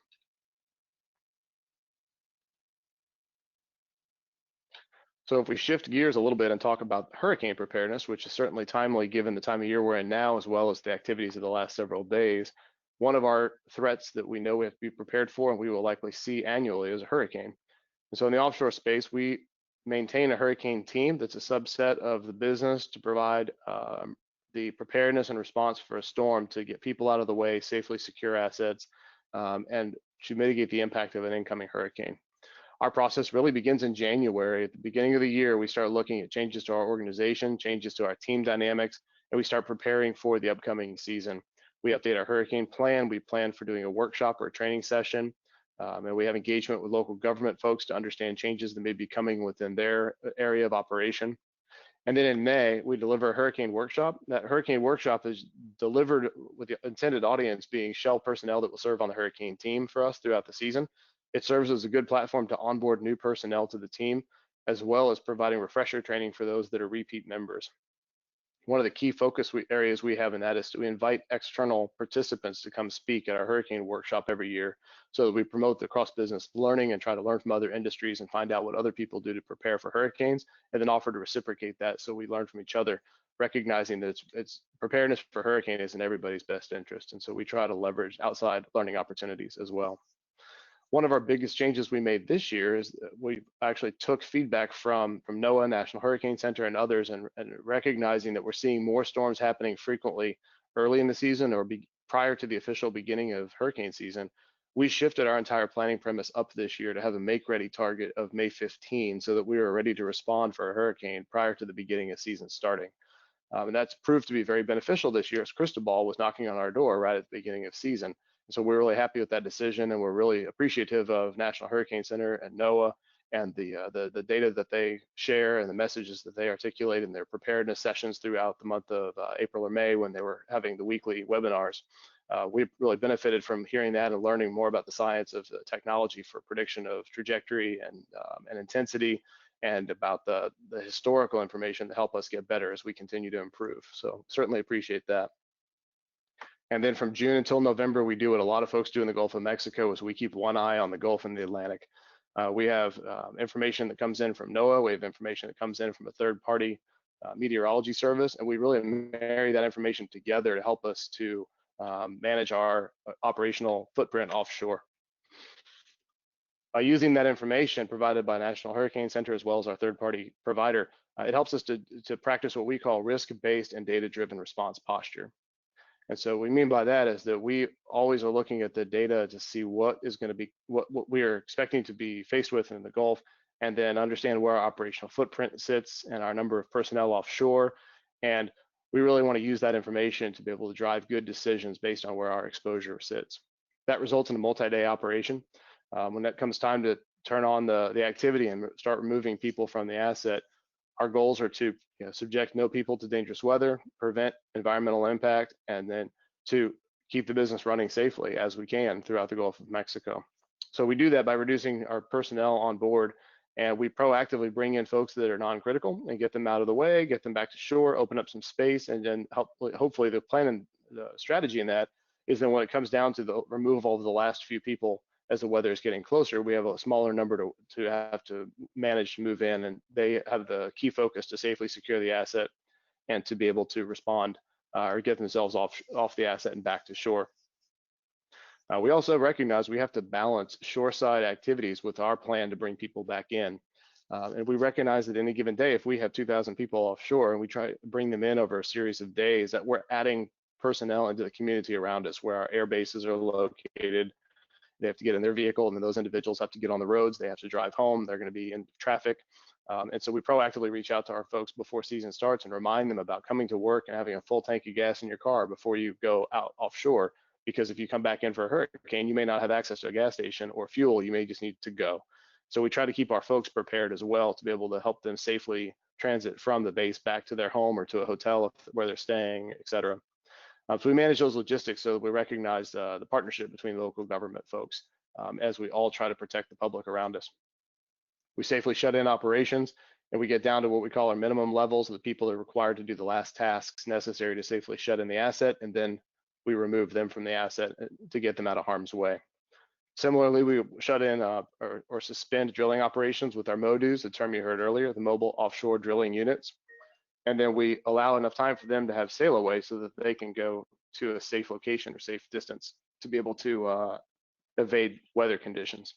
So if we shift gears a little bit and talk about hurricane preparedness, which is certainly timely given the time of year we're in now, as well as the activities of the last several days, one of our threats that we know we have to be prepared for and we will likely see annually is a hurricane. And so in the offshore space, we maintain a hurricane team that's a subset of the business to provide the preparedness and response for a storm to get people out of the way, safely secure assets, and to mitigate the impact of an incoming hurricane. Our process really begins in January. At the beginning of the year, we start looking at changes to our organization, changes to our team dynamics, and we start preparing for the upcoming season. We update our hurricane plan. We plan for doing a workshop or a training session, and we have engagement with local government folks to understand changes that may be coming within their area of operation. And then in May, we deliver a hurricane workshop. That hurricane workshop is delivered with the intended audience being Shell personnel that will serve on the hurricane team for us throughout the season. It serves as a good platform to onboard new personnel to the team, as well as providing refresher training for those that are repeat members. One of the key focus areas we have in that is we invite external participants to come speak at our hurricane workshop every year, so that we promote the cross-business learning and try to learn from other industries and find out what other people do to prepare for hurricanes, and then offer to reciprocate that so we learn from each other, recognizing that it's preparedness for hurricane is in everybody's best interest. And so we try to leverage outside learning opportunities as well. One of our biggest changes we made this year is we actually took feedback from NOAA, National Hurricane Center, and others, and recognizing that we're seeing more storms happening frequently early in the season or prior to the official beginning of hurricane season. We shifted our entire planning premise up this year to have a make-ready target of May 15, so that we were ready to respond for a hurricane prior to the beginning of season starting. And that's proved to be very beneficial this year, as crystal ball was knocking on our door right at the beginning of season. So we're really happy with that decision, and we're really appreciative of National Hurricane Center and NOAA and the data that they share and the messages that they articulate in their preparedness sessions throughout the month of April or May when they were having the weekly webinars. We really benefited from hearing that and learning more about the science of the technology for prediction of trajectory and intensity, and about the historical information to help us get better as we continue to improve. So certainly appreciate that. And then from June until November, we do what a lot of folks do in the Gulf of Mexico, is we keep one eye on the Gulf and the Atlantic. We have information that comes in from NOAA. We have information that comes in from a third-party meteorology service, and we really marry that information together to help us to manage our operational footprint offshore. By using that information provided by National Hurricane Center as well as our third-party provider, it helps us to practice what we call risk-based and data-driven response posture. And so what we mean by that is that we always are looking at the data to see what is going to be, what we are expecting to be faced with in the Gulf, and then understand where our operational footprint sits and our number of personnel offshore. And we really want to use that information to be able to drive good decisions based on where our exposure sits. That results in a multi-day operation. When that comes time to turn on the activity and start removing people from the asset, our goals are to subject no people to dangerous weather, prevent environmental impact, and then to keep the business running safely as we can throughout the Gulf of Mexico. So we do that by reducing our personnel on board, and we proactively bring in folks that are non-critical and get them out of the way, get them back to shore, open up some space, and then hopefully the plan and the strategy in that is then when it comes down to the removal of the last few people as the weather is getting closer, we have a smaller number to have to manage to move in, and they have the key focus to safely secure the asset and to be able to respond or get themselves off the asset and back to shore. We also recognize we have to balance shoreside activities with our plan to bring people back in. And we recognize that any given day, if we have 2,000 people offshore and we try to bring them in over a series of days, that we're adding personnel into the community around us where our air bases are located. They have to get in their vehicle, and then those individuals have to get on the roads. They have to drive home. They're going to be in traffic. And so we proactively reach out to our folks before season starts and remind them about coming to work and having a full tank of gas in your car before you go out offshore. Because if you come back in for a hurricane, you may not have access to a gas station or fuel. You may just need to go. So we try to keep our folks prepared as well to be able to help them safely transit from the base back to their home or to a hotel where they're staying, et cetera. So we manage those logistics so that we recognize the partnership between local government folks as we all try to protect the public around us. We safely shut in operations, and we get down to what we call our minimum levels of the people that are required to do the last tasks necessary to safely shut in the asset, and then we remove them from the asset to get them out of harm's way. Similarly, we shut in or suspend drilling operations with our MODUs, the term you heard earlier, the mobile offshore drilling units. And then we allow enough time for them to have sail away so that they can go to a safe location or safe distance to be able to evade weather conditions.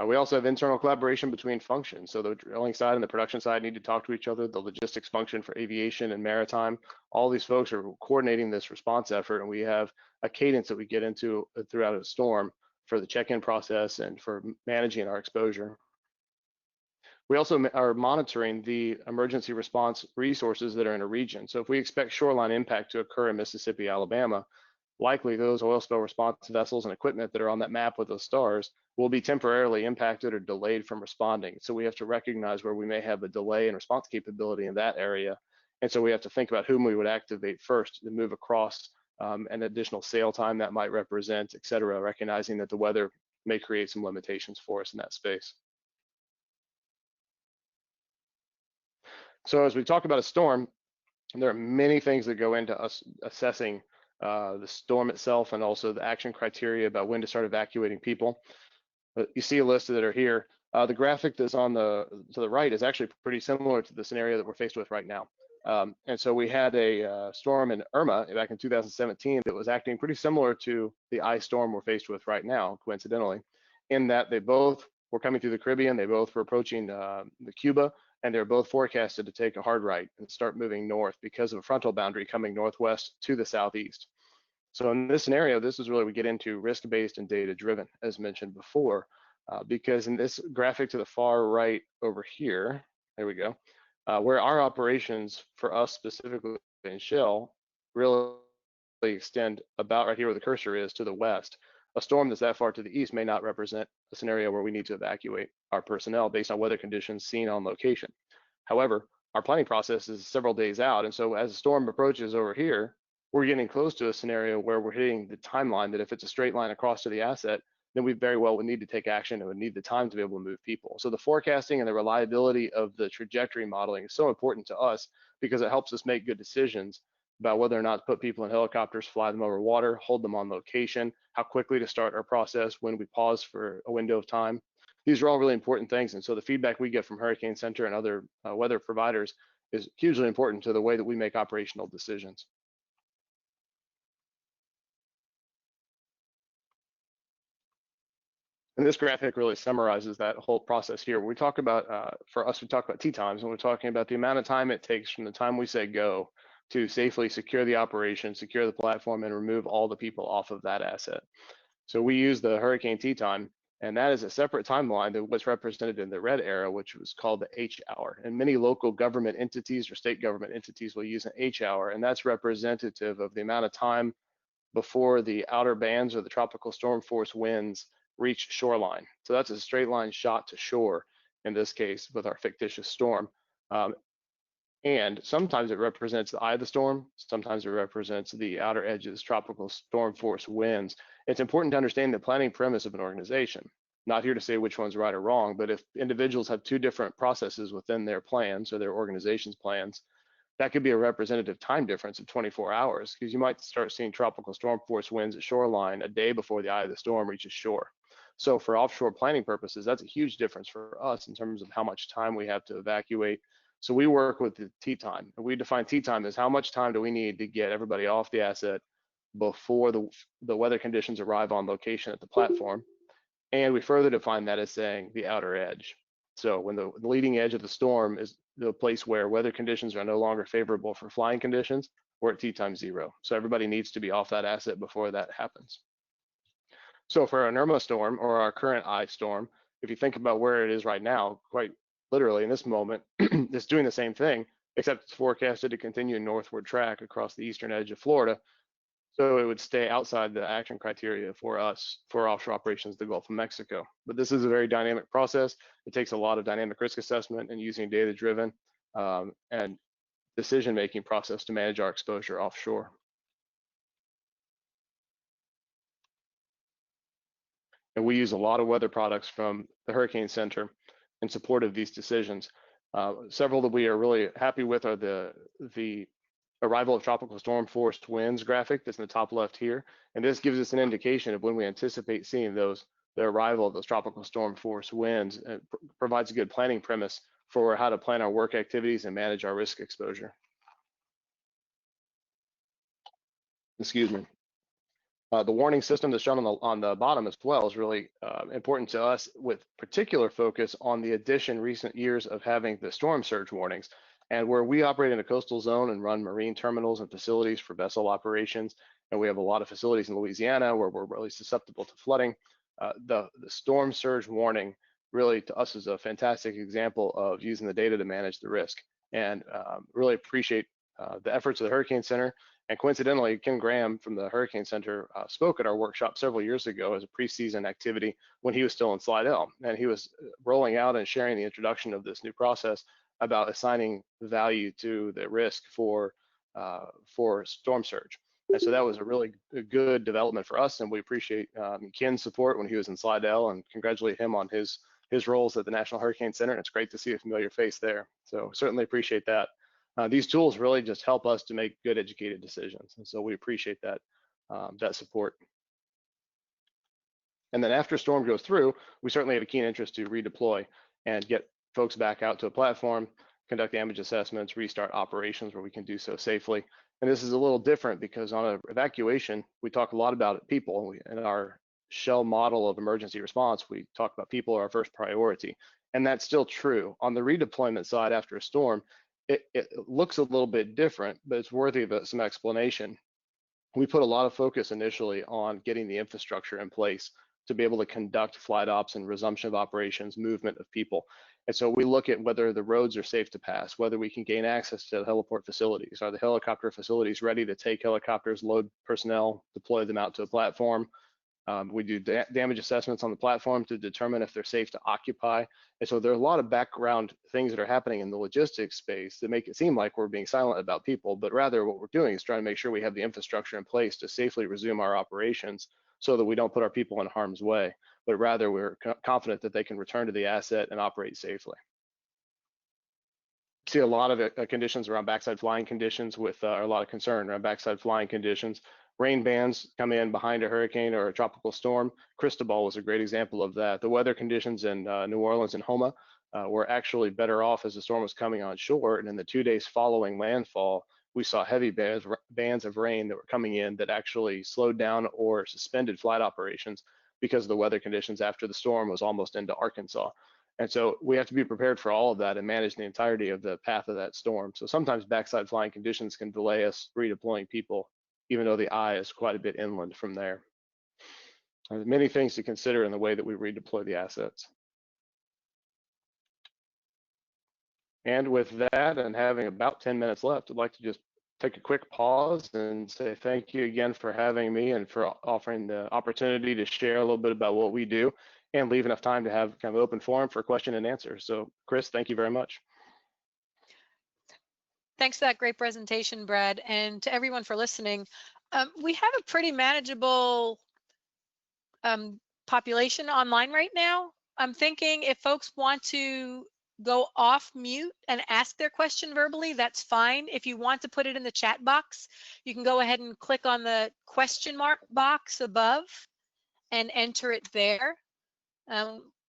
We also have internal collaboration between functions. So the drilling side and the production side need to talk to each other. The logistics function for aviation and maritime, all these folks are coordinating this response effort, and we have a cadence that we get into throughout a storm for the check-in process and for managing our exposure. We also are monitoring the emergency response resources that are in a region. So if we expect shoreline impact to occur in Mississippi, Alabama, likely those oil spill response vessels and equipment that are on that map with those stars will be temporarily impacted or delayed from responding. So we have to recognize where we may have a delay in response capability in that area. And so we have to think about whom we would activate first to move across an additional sail time that might represent, et cetera, recognizing that the weather may create some limitations for us in that space. So as we talk about a storm, there are many things that go into us assessing the storm itself and also the action criteria about when to start evacuating people. But you see a list that are here. The graphic that's on to the right is actually pretty similar to the scenario that we're faced with right now. And so we had a storm in Irma back in 2017 that was acting pretty similar to the ice storm we're faced with right now, coincidentally, in that they both were coming through the Caribbean, they both were approaching the Cuba, and they're both forecasted to take a hard right and start moving north because of a frontal boundary coming northwest to the southeast. So in this scenario, this is really we get into risk-based and data-driven, as mentioned before, because in this graphic to the far right over here, there we go, where our operations for us specifically in Shell really extend about right here where the cursor is to the west. A storm that's that far to the east may not represent a scenario where we need to evacuate our personnel based on weather conditions seen on location. However, our planning process is several days out, and so as the storm approaches over here, we're getting close to a scenario where we're hitting the timeline that if it's a straight line across to the asset, then we very well would need to take action and would need the time to be able to move people. So the forecasting and the reliability of the trajectory modeling is so important to us because it helps us make good decisions about whether or not to put people in helicopters, fly them over water, hold them on location, how quickly to start our process, when we pause for a window of time. These are all really important things. And so the feedback we get from Hurricane Center and other weather providers is hugely important to the way that we make operational decisions. And this graphic really summarizes that whole process here. We talk about, for us, we talk about T times, and we're talking about the amount of time it takes from the time we say go to safely secure the operation, secure the platform, and remove all the people off of that asset. So we use the hurricane T time, And that is a separate timeline than what's represented in the red arrow, which was called the H hour. And many local government entities or state government entities will use an H hour, and that's representative of the amount of time before the outer bands or the tropical storm force winds reach shoreline. So that's a straight line shot to shore in this case with our fictitious storm. And sometimes it represents the eye of the storm, sometimes it represents the outer edges, tropical storm force winds. It's important to understand the planning premise of an organization. Not here to say which one's right or wrong, but if individuals have two different processes within their plans or their organization's plans, that could be a representative time difference of 24 hours, because you might start seeing tropical storm force winds at shoreline a day before the eye of the storm reaches shore. So for offshore planning purposes, that's a huge difference for us in terms of how much time we have to evacuate. So we work with the T time. We define T time as how much time do we need to get everybody off the asset before the weather conditions arrive on location at the platform. And we further define that as saying the outer edge. So when the leading edge of the storm is the place where weather conditions are no longer favorable for flying conditions, we're at T time 0. So everybody needs to be off that asset before that happens. So for an Irma storm or our current I storm, if you think about where it is right now, quite literally in this moment, it's doing the same thing, except it's forecasted to continue northward track across the eastern edge of Florida. So it would stay outside the action criteria for us for offshore operations in the Gulf of Mexico. But this is a very dynamic process. It takes a lot of dynamic risk assessment and using data-driven and decision-making process to manage our exposure offshore. And we use a lot of weather products from the Hurricane Center in support of these decisions. Several that we are really happy with are the arrival of tropical storm force winds graphic that's in the top left here. And this gives us an indication of when we anticipate seeing the arrival of those tropical storm force winds, and provides a good planning premise for how to plan our work activities and manage our risk exposure. Excuse me. The warning system that's shown on the bottom as well is really important to us, with particular focus on the addition recent years of having the storm surge warnings. And where we operate in a coastal zone and run marine terminals and facilities for vessel operations, and we have a lot of facilities in Louisiana where we're really susceptible to flooding, the storm surge warning really to us is a fantastic example of using the data to manage the risk. And really appreciate the efforts of the Hurricane Center. And coincidentally, Ken Graham from the Hurricane Center spoke at our workshop several years ago as a preseason activity when he was still in Slidell. And he was rolling out and sharing the introduction of this new process about assigning value to the risk for storm surge. And so that was a really good development for us, and we appreciate Ken's support when he was in Slidell, and congratulate him on his roles at the National Hurricane Center. And it's great to see a familiar face there. So certainly appreciate that. These tools really just help us to make good, educated decisions, and so we appreciate that that support. And then after storm goes through, we certainly have a keen interest to redeploy and get folks back out to a platform, conduct damage assessments, restart operations where we can do so safely. And this is a little different because on an evacuation, we talk a lot about people. In our Shell model of emergency response, we talk about people are our first priority, and that's still true. On the redeployment side after a storm, it looks a little bit different, but it's worthy of some explanation. We put a lot of focus initially on getting the infrastructure in place to be able to conduct flight ops and resumption of operations, movement of people. And so we look at whether the roads are safe to pass, whether we can gain access to the heliport facilities. Are the helicopter facilities ready to take helicopters, load personnel, deploy them out to a platform? We do damage assessments on the platform to determine if they're safe to occupy. And so there are a lot of background things that are happening in the logistics space that make it seem like we're being silent about people, but rather what we're doing is trying to make sure we have the infrastructure in place to safely resume our operations so that we don't put our people in harm's way, but rather we're confident that they can return to the asset and operate safely. See a lot of conditions around backside flying conditions with a lot of concern around backside flying conditions. Rain bands come in behind a hurricane or a tropical storm. Cristobal was a great example of that. The weather conditions in New Orleans and Homa were actually better off as the storm was coming on shore. And in the 2 days following landfall, we saw heavy bands of rain that were coming in that actually slowed down or suspended flight operations because of the weather conditions after the storm was almost into Arkansas. And so we have to be prepared for all of that and manage the entirety of the path of that storm. So sometimes backside flying conditions can delay us redeploying people, even though the eye is quite a bit inland from there. There's many things to consider in the way that we redeploy the assets. And with that, and having about 10 minutes left, I'd like to just take a quick pause and say thank you again for having me and for offering the opportunity to share a little bit about what we do and leave enough time to have kind of open forum for question and answer. So Chris, thank you very much. Thanks for that great presentation, Brad, and to everyone for listening. We have a pretty manageable population online right now. I'm thinking if folks want to go off mute and ask their question verbally, that's fine. If you want to put it in the chat box, you can go ahead and click on the question mark box above and enter it there.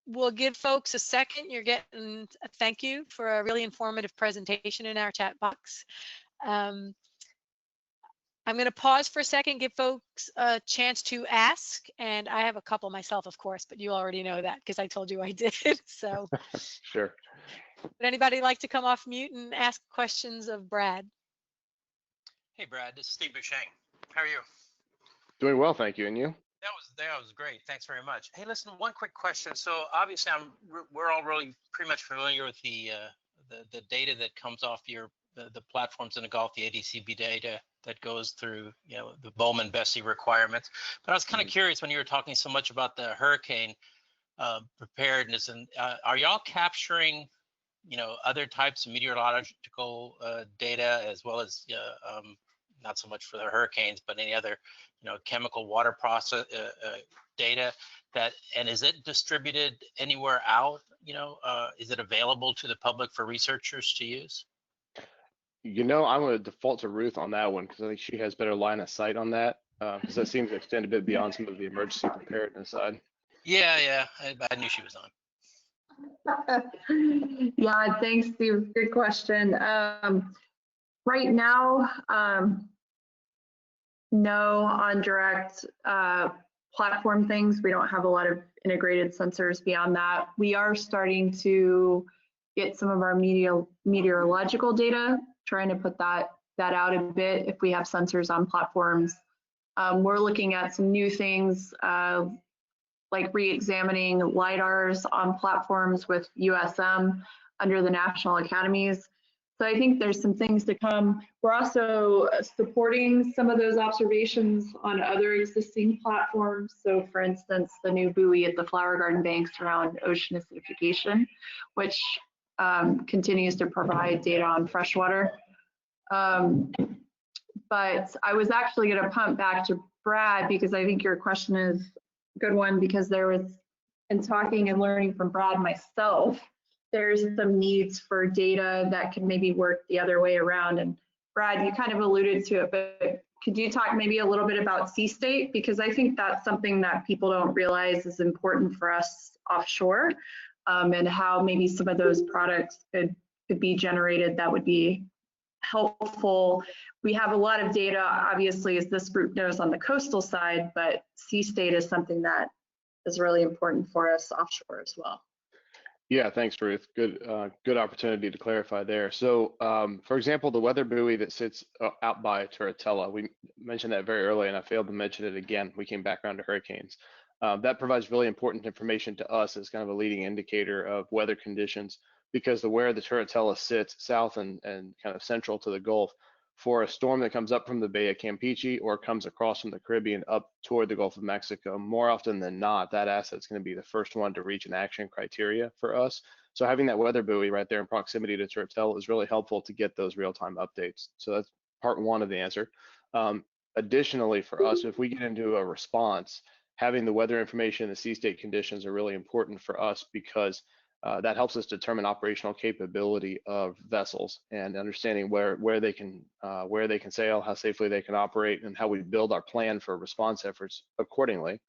We'll give folks a second. You're getting a thank you for a really informative presentation in our chat box. I'm going to pause for a second, give folks a chance to ask, and I have a couple myself, of course, but you already know that because I told you I did. So, Sure. Would anybody like to come off mute and ask questions of Brad? Hey, Brad, this is Steve Bushang. How are you? Doing well, thank you. And you? That was great. Thanks very much. Hey, listen, one quick question. So obviously, we're all really pretty much familiar with the data that comes off the platforms in the Gulf, the ADCB data that goes through, you know, the Bowman-Bessie requirements. But I was kind of curious when you were talking so much about the hurricane preparedness, and are y'all capturing, you know, other types of meteorological data as well as not so much for the hurricanes, but any other, you know, chemical water process data and is it distributed anywhere out? You know, is it available to the public for researchers to use? You know, I'm going to default to Ruth on that one because I think she has better line of sight on that because that seems to extend a bit beyond some of the emergency preparedness side. Yeah, I knew she was on. Yeah, thanks, Steve. Good question. Right now, no on direct platform things. We don't have a lot of integrated sensors beyond that. We are starting to get some of our meteorological data, trying to put that out a bit if we have sensors on platforms. We're looking at some new things like re-examining LIDARs on platforms with USM under the national academies. So I think there's some things to come. We're also supporting some of those observations on other existing platforms. So for instance, the new buoy at the Flower Garden Banks around ocean acidification, which continues to provide data on freshwater. But I was actually going to pump back to Brad because I think your question is a good one, because there was, in talking and learning from Brad myself, there's some needs for data that can maybe work the other way around. And Brad, you kind of alluded to it, but could you talk maybe a little bit about sea state? Because I think that's something that people don't realize is important for us offshore, and how maybe some of those products could be generated that would be helpful. We have a lot of data, obviously, as this group knows, on the coastal side, but sea state is something that is really important for us offshore as well. Yeah, thanks, Ruth. Good opportunity to clarify there. So, for example, the weather buoy that sits out by Turritella, we mentioned that very early, and I failed to mention it again. We came back around to hurricanes. That provides really important information to us as kind of a leading indicator of weather conditions, because where the Turritella sits south and kind of central to the Gulf, for a storm that comes up from the Bay of Campeche or comes across from the Caribbean up toward the Gulf of Mexico, more often than not, that asset's going to be the first one to reach an action criteria for us. So having that weather buoy right there in proximity to Turritella is really helpful to get those real-time updates. So that's part one of the answer. Additionally, for us, if we get into a response, having the weather information and the sea state conditions are really important for us, because that helps us determine operational capability of vessels and understanding where they can sail, how safely they can operate, and how we build our plan for response efforts accordingly,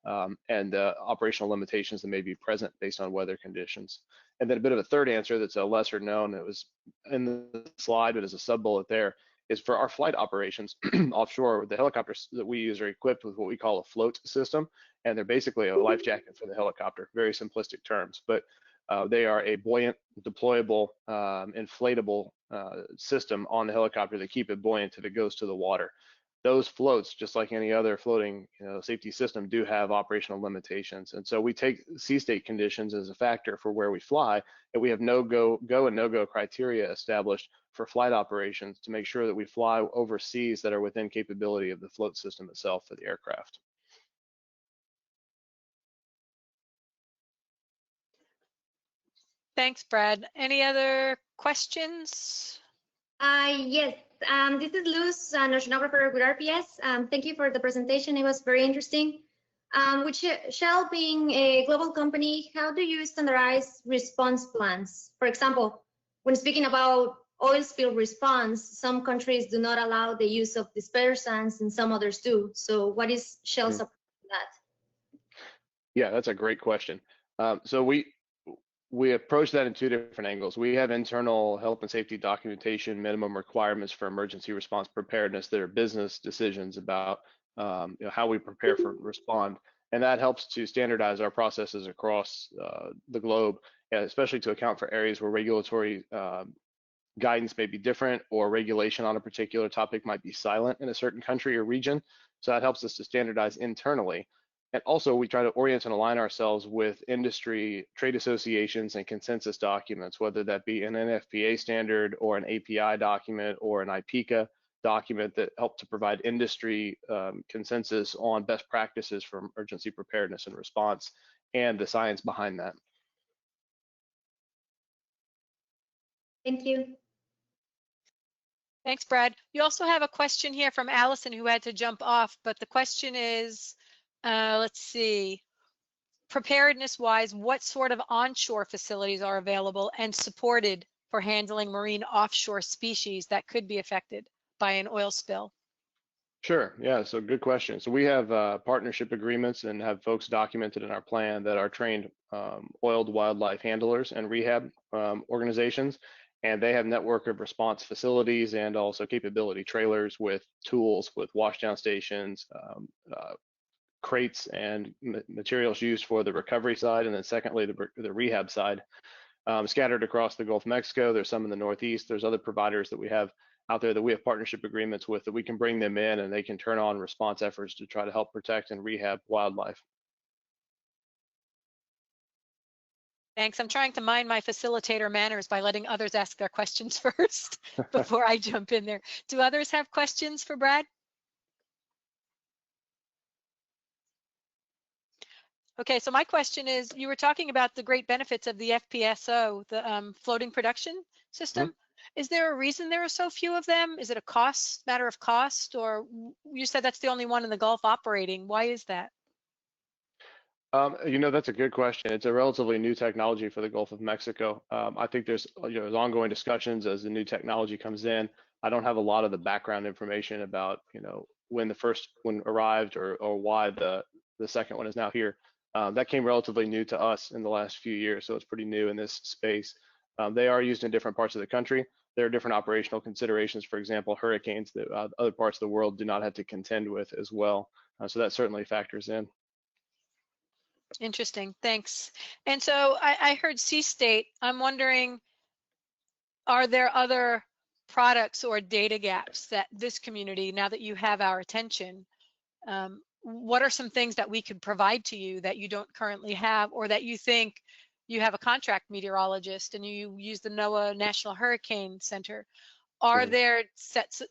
and operational limitations that may be present based on weather conditions. And then a bit of a third answer that's a lesser known, it was in the slide, but as a sub bullet there, is for our flight operations offshore. The helicopters that we use are equipped with what we call a float system, and they're basically a life jacket for the helicopter, very simplistic terms, but they are a buoyant, deployable, inflatable system on the helicopter that keep it buoyant if it goes to the water. those floats, just like any other floating safety system, do have operational limitations. And so we take sea state conditions as a factor for where we fly, and we have go and no-go criteria established for flight operations to make sure that we fly over seas that are within capability of the float system itself for the aircraft. Thanks, Brad. Any other questions? Yes, this is Luz, an oceanographer with RPS. Thank you for the presentation. It was very interesting. With Shell being a global company, how do you standardize response plans? For example, when speaking about oil spill response, some countries do not allow the use of dispersants and some others do. So what is Shell's approach to that? Yeah, that's a great question. So we approach that in two different angles. We have internal health and safety documentation minimum requirements for emergency response preparedness that are business decisions about how we prepare for respond, and that helps to standardize our processes across the globe, especially to account for areas where regulatory guidance may be different or regulation on a particular topic might be silent in a certain country or region. So that helps us to standardize internally. And also, we try to orient and align ourselves with industry, trade associations, and consensus documents, whether that be an NFPA standard or an API document or an IPCA document that help to provide industry consensus on best practices for emergency preparedness and response and the science behind that. Thank you. Thanks, Brad. You also have a question here from Allison, who had to jump off, but the question is, let's see, preparedness-wise, what sort of onshore facilities are available and supported for handling marine offshore species that could be affected by an oil spill? Sure, yeah, so good question. So we have partnership agreements and have folks documented in our plan that are trained oiled wildlife handlers and rehab organizations, and they have network of response facilities and also capability trailers with tools, with washdown stations, crates and materials used for the recovery side, and then secondly, the rehab side, scattered across the Gulf of Mexico. There's some in the Northeast. There's other providers that we have out there that we have partnership agreements with that we can bring them in and they can turn on response efforts to try to help protect and rehab wildlife. Thanks. I'm trying to mind my facilitator manners by letting others ask their questions first before I jump in there. Do others have questions for Brad? Okay, so my question is, you were talking about the great benefits of the FPSO, the floating production system. Mm-hmm. Is there a reason there are so few of them? Is it a matter of cost, or you said that's the only one in the Gulf operating? Why is that? That's a good question. It's a relatively new technology for the Gulf of Mexico. I think there's ongoing discussions as the new technology comes in. I don't have a lot of the background information about when the first one arrived or why the second one is now here. That came relatively new to us in the last few years, so it's pretty new in this space. They are used in different parts of the country. There are different operational considerations. For example, hurricanes that other parts of the world do not have to contend with as well. So that certainly factors in. Interesting, thanks. And so I heard sea state. I'm wondering, are there other products or data gaps that this community, now that you have our attention, what are some things that we could provide to you that you don't currently have, or that you think you have a contract meteorologist and you use the NOAA National Hurricane Center? Are there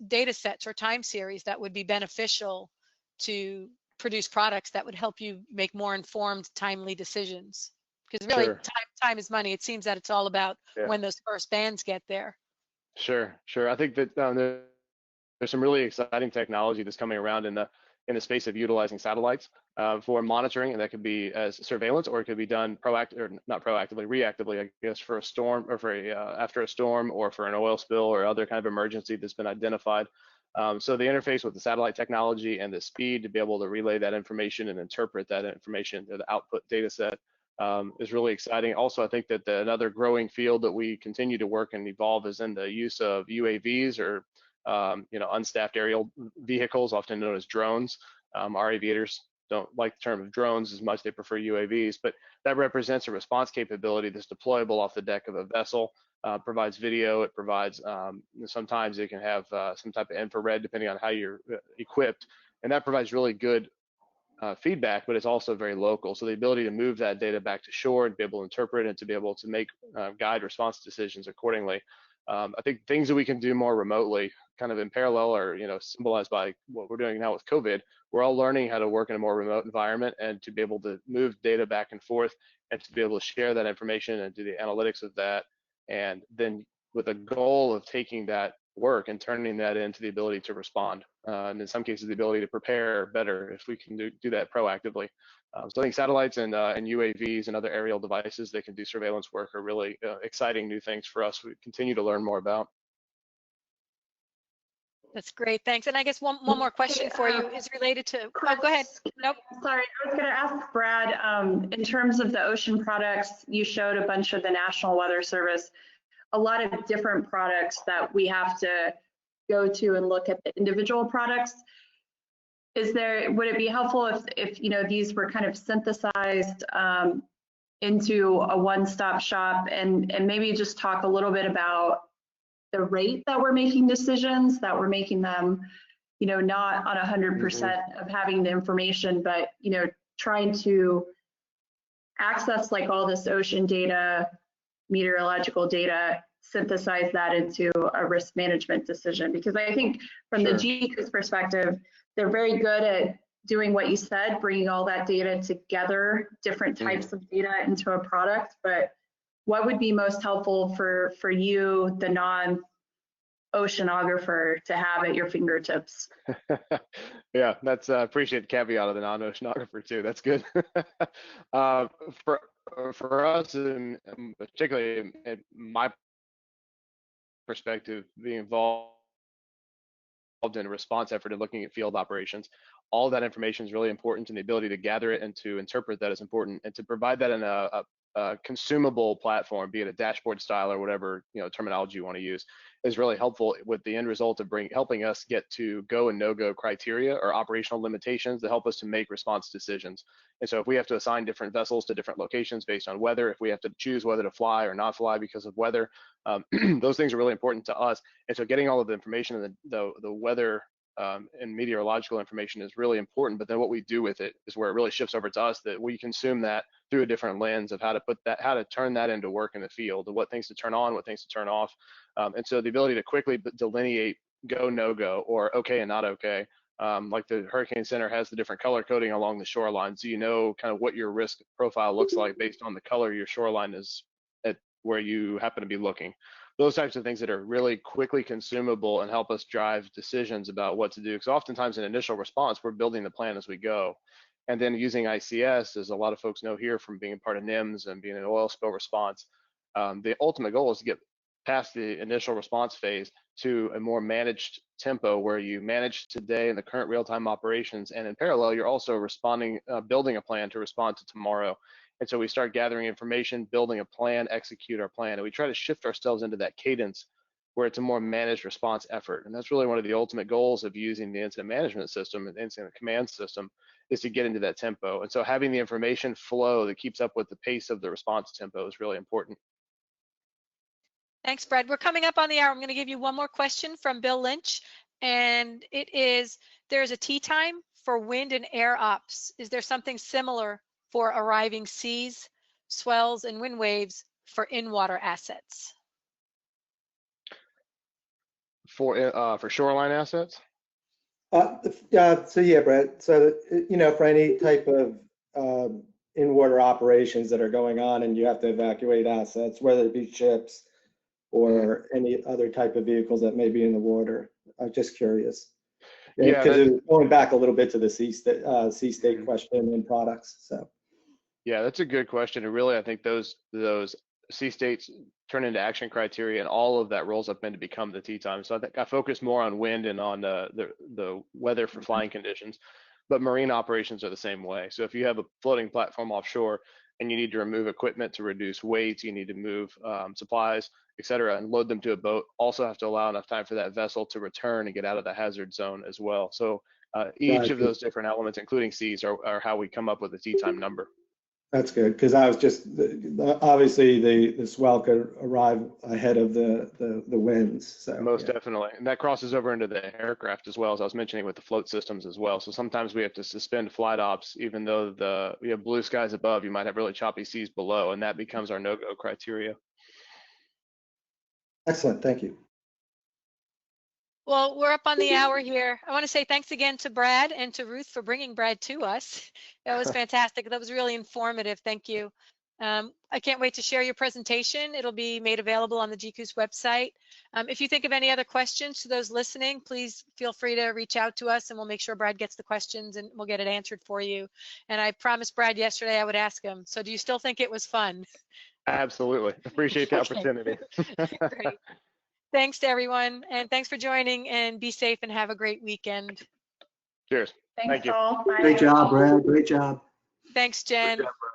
data sets or time series that would be beneficial to produce products that would help you make more informed, timely decisions? Because really, time is money. It seems that it's all about when those first bands get there. Sure. I think that there's some really exciting technology that's coming around in the space of utilizing satellites for monitoring, and that could be as surveillance, or it could be done reactively, I guess, for a storm, or for after a storm, or for an oil spill or other kind of emergency that's been identified. So the interface with the satellite technology and the speed to be able to relay that information and interpret that information to the output data set is really exciting. Also, I think that another growing field that we continue to work and evolve is in the use of UAVs, or unstaffed aerial vehicles, often known as drones. Our aviators don't like the term of drones as much. They prefer UAVs, but that represents a response capability that's deployable off the deck of a vessel. Provides video. It provides sometimes it can have some type of infrared depending on how you're equipped, and that provides really good feedback, but it's also very local. So the ability to move that data back to shore and be able to interpret and to be able to make guide response decisions accordingly. I think things that we can do more remotely, kind of in parallel, or symbolized by what we're doing now with COVID. We're all learning how to work in a more remote environment and to be able to move data back and forth and to be able to share that information and do the analytics of that. And then with a goal of taking that work and turning that into the ability to respond, and in some cases the ability to prepare better if we can do that proactively. So I think satellites and UAVs and other aerial devices that can do surveillance work are really exciting new things for us. We continue to learn more about. That's great, thanks. And I guess one more question for you is related to, oh, go ahead. Nope. Sorry, I was going to ask Brad, in terms of the ocean products, you showed a bunch of the National Weather Service, a lot of different products that we have to go to and look at the individual products. Would it be helpful if these were kind of synthesized into a one-stop shop, and maybe just talk a little bit about the rate that we're making decisions, that we're making them, not on 100% of having the information, but, trying to access like all this ocean data, meteorological data, synthesize that into a risk management decision. Because I think from the GCOOS perspective, they're very good at doing what you said, bringing all that data together, different types of data into a product. But what would be most helpful for you, the non-oceanographer, to have at your fingertips? Yeah, that's appreciate the caveat of the non-oceanographer too. That's good. For us, and particularly in my perspective, being involved in a response effort and looking at field operations, all that information is really important, and the ability to gather it and to interpret that is important, and to provide that in a consumable platform, be it a dashboard style or whatever terminology you want to use, is really helpful, with the end result of helping us get to go and no-go criteria or operational limitations that help us to make response decisions. And so if we have to assign different vessels to different locations based on weather, if we have to choose whether to fly or not fly because of weather, those things are really important to us. And so getting all of the information and the weather and meteorological information is really important, but then what we do with it is where it really shifts over to us, that we consume that through a different lens of how to turn that into work in the field, and what things to turn on, what things to turn off. And so the ability to quickly delineate go, no go, or okay and not okay, like the Hurricane Center has the different color coding along the shoreline, so kind of what your risk profile looks like based on the color your shoreline is at where you happen to be looking. Those types of things that are really quickly consumable and help us drive decisions about what to do. Because oftentimes in initial response, we're building the plan as we go. And then using ICS, as a lot of folks know here from being a part of NIMS and being an oil spill response, the ultimate goal is to get past the initial response phase to a more managed tempo, where you manage today and the current real-time operations, and in parallel, you're also responding, building a plan to respond to tomorrow. And so we start gathering information, building a plan, execute our plan, and we try to shift ourselves into that cadence where it's a more managed response effort. And that's really one of the ultimate goals of using the incident management system and incident command system, is to get into that tempo. And so having the information flow that keeps up with the pace of the response tempo is really important. Thanks, Brad. We're coming up on the hour. I'm going to give you one more question from Bill Lynch, and it is, there's a tea time for wind and air ops. Is there something similar for arriving seas, swells, and wind waves for in-water assets? For shoreline assets? So yeah, Brett. So for any type of in-water operations that are going on, and you have to evacuate assets, whether it be ships or any other type of vehicles that may be in the water. I'm just curious. Yeah, because going back a little bit to the sea state question and products. So. Yeah, that's a good question. And really, I think those sea states turn into action criteria, and all of that rolls up in to become the tea time. So I think I focus more on wind and on the weather for flying conditions, but marine operations are the same way. So if you have a floating platform offshore and you need to remove equipment to reduce weight, you need to move supplies, et cetera, and load them to a boat, also have to allow enough time for that vessel to return and get out of the hazard zone as well. So Each of those different elements, including Cs, are how we come up with the T time number. That's good, because I was just, obviously the swell could arrive ahead of the winds, so. Most yeah. definitely. And that crosses over into the aircraft as well, as I was mentioning with the float systems as well. So sometimes we have to suspend flight ops, even though we have blue skies above, you might have really choppy seas below, and that becomes our no-go criteria. Excellent, thank you. Well, we're up on the hour here. I want to say thanks again to Brad and to Ruth for bringing Brad to us. That was fantastic. That was really informative. Thank you. I can't wait to share your presentation. It'll be made available on the GCOOS website. If you think of any other questions to those listening, please feel free to reach out to us and we'll make sure Brad gets the questions and we'll get it answered for you. And I promised Brad yesterday I would ask him. So do you still think it was fun? Absolutely. Appreciate the opportunity. Great. Thanks to everyone, and thanks for joining, and be safe and have a great weekend. Cheers. Thanks Thank you. all. Bye. Great job, Brad, great job. Thanks, Jen. Good job, Brad.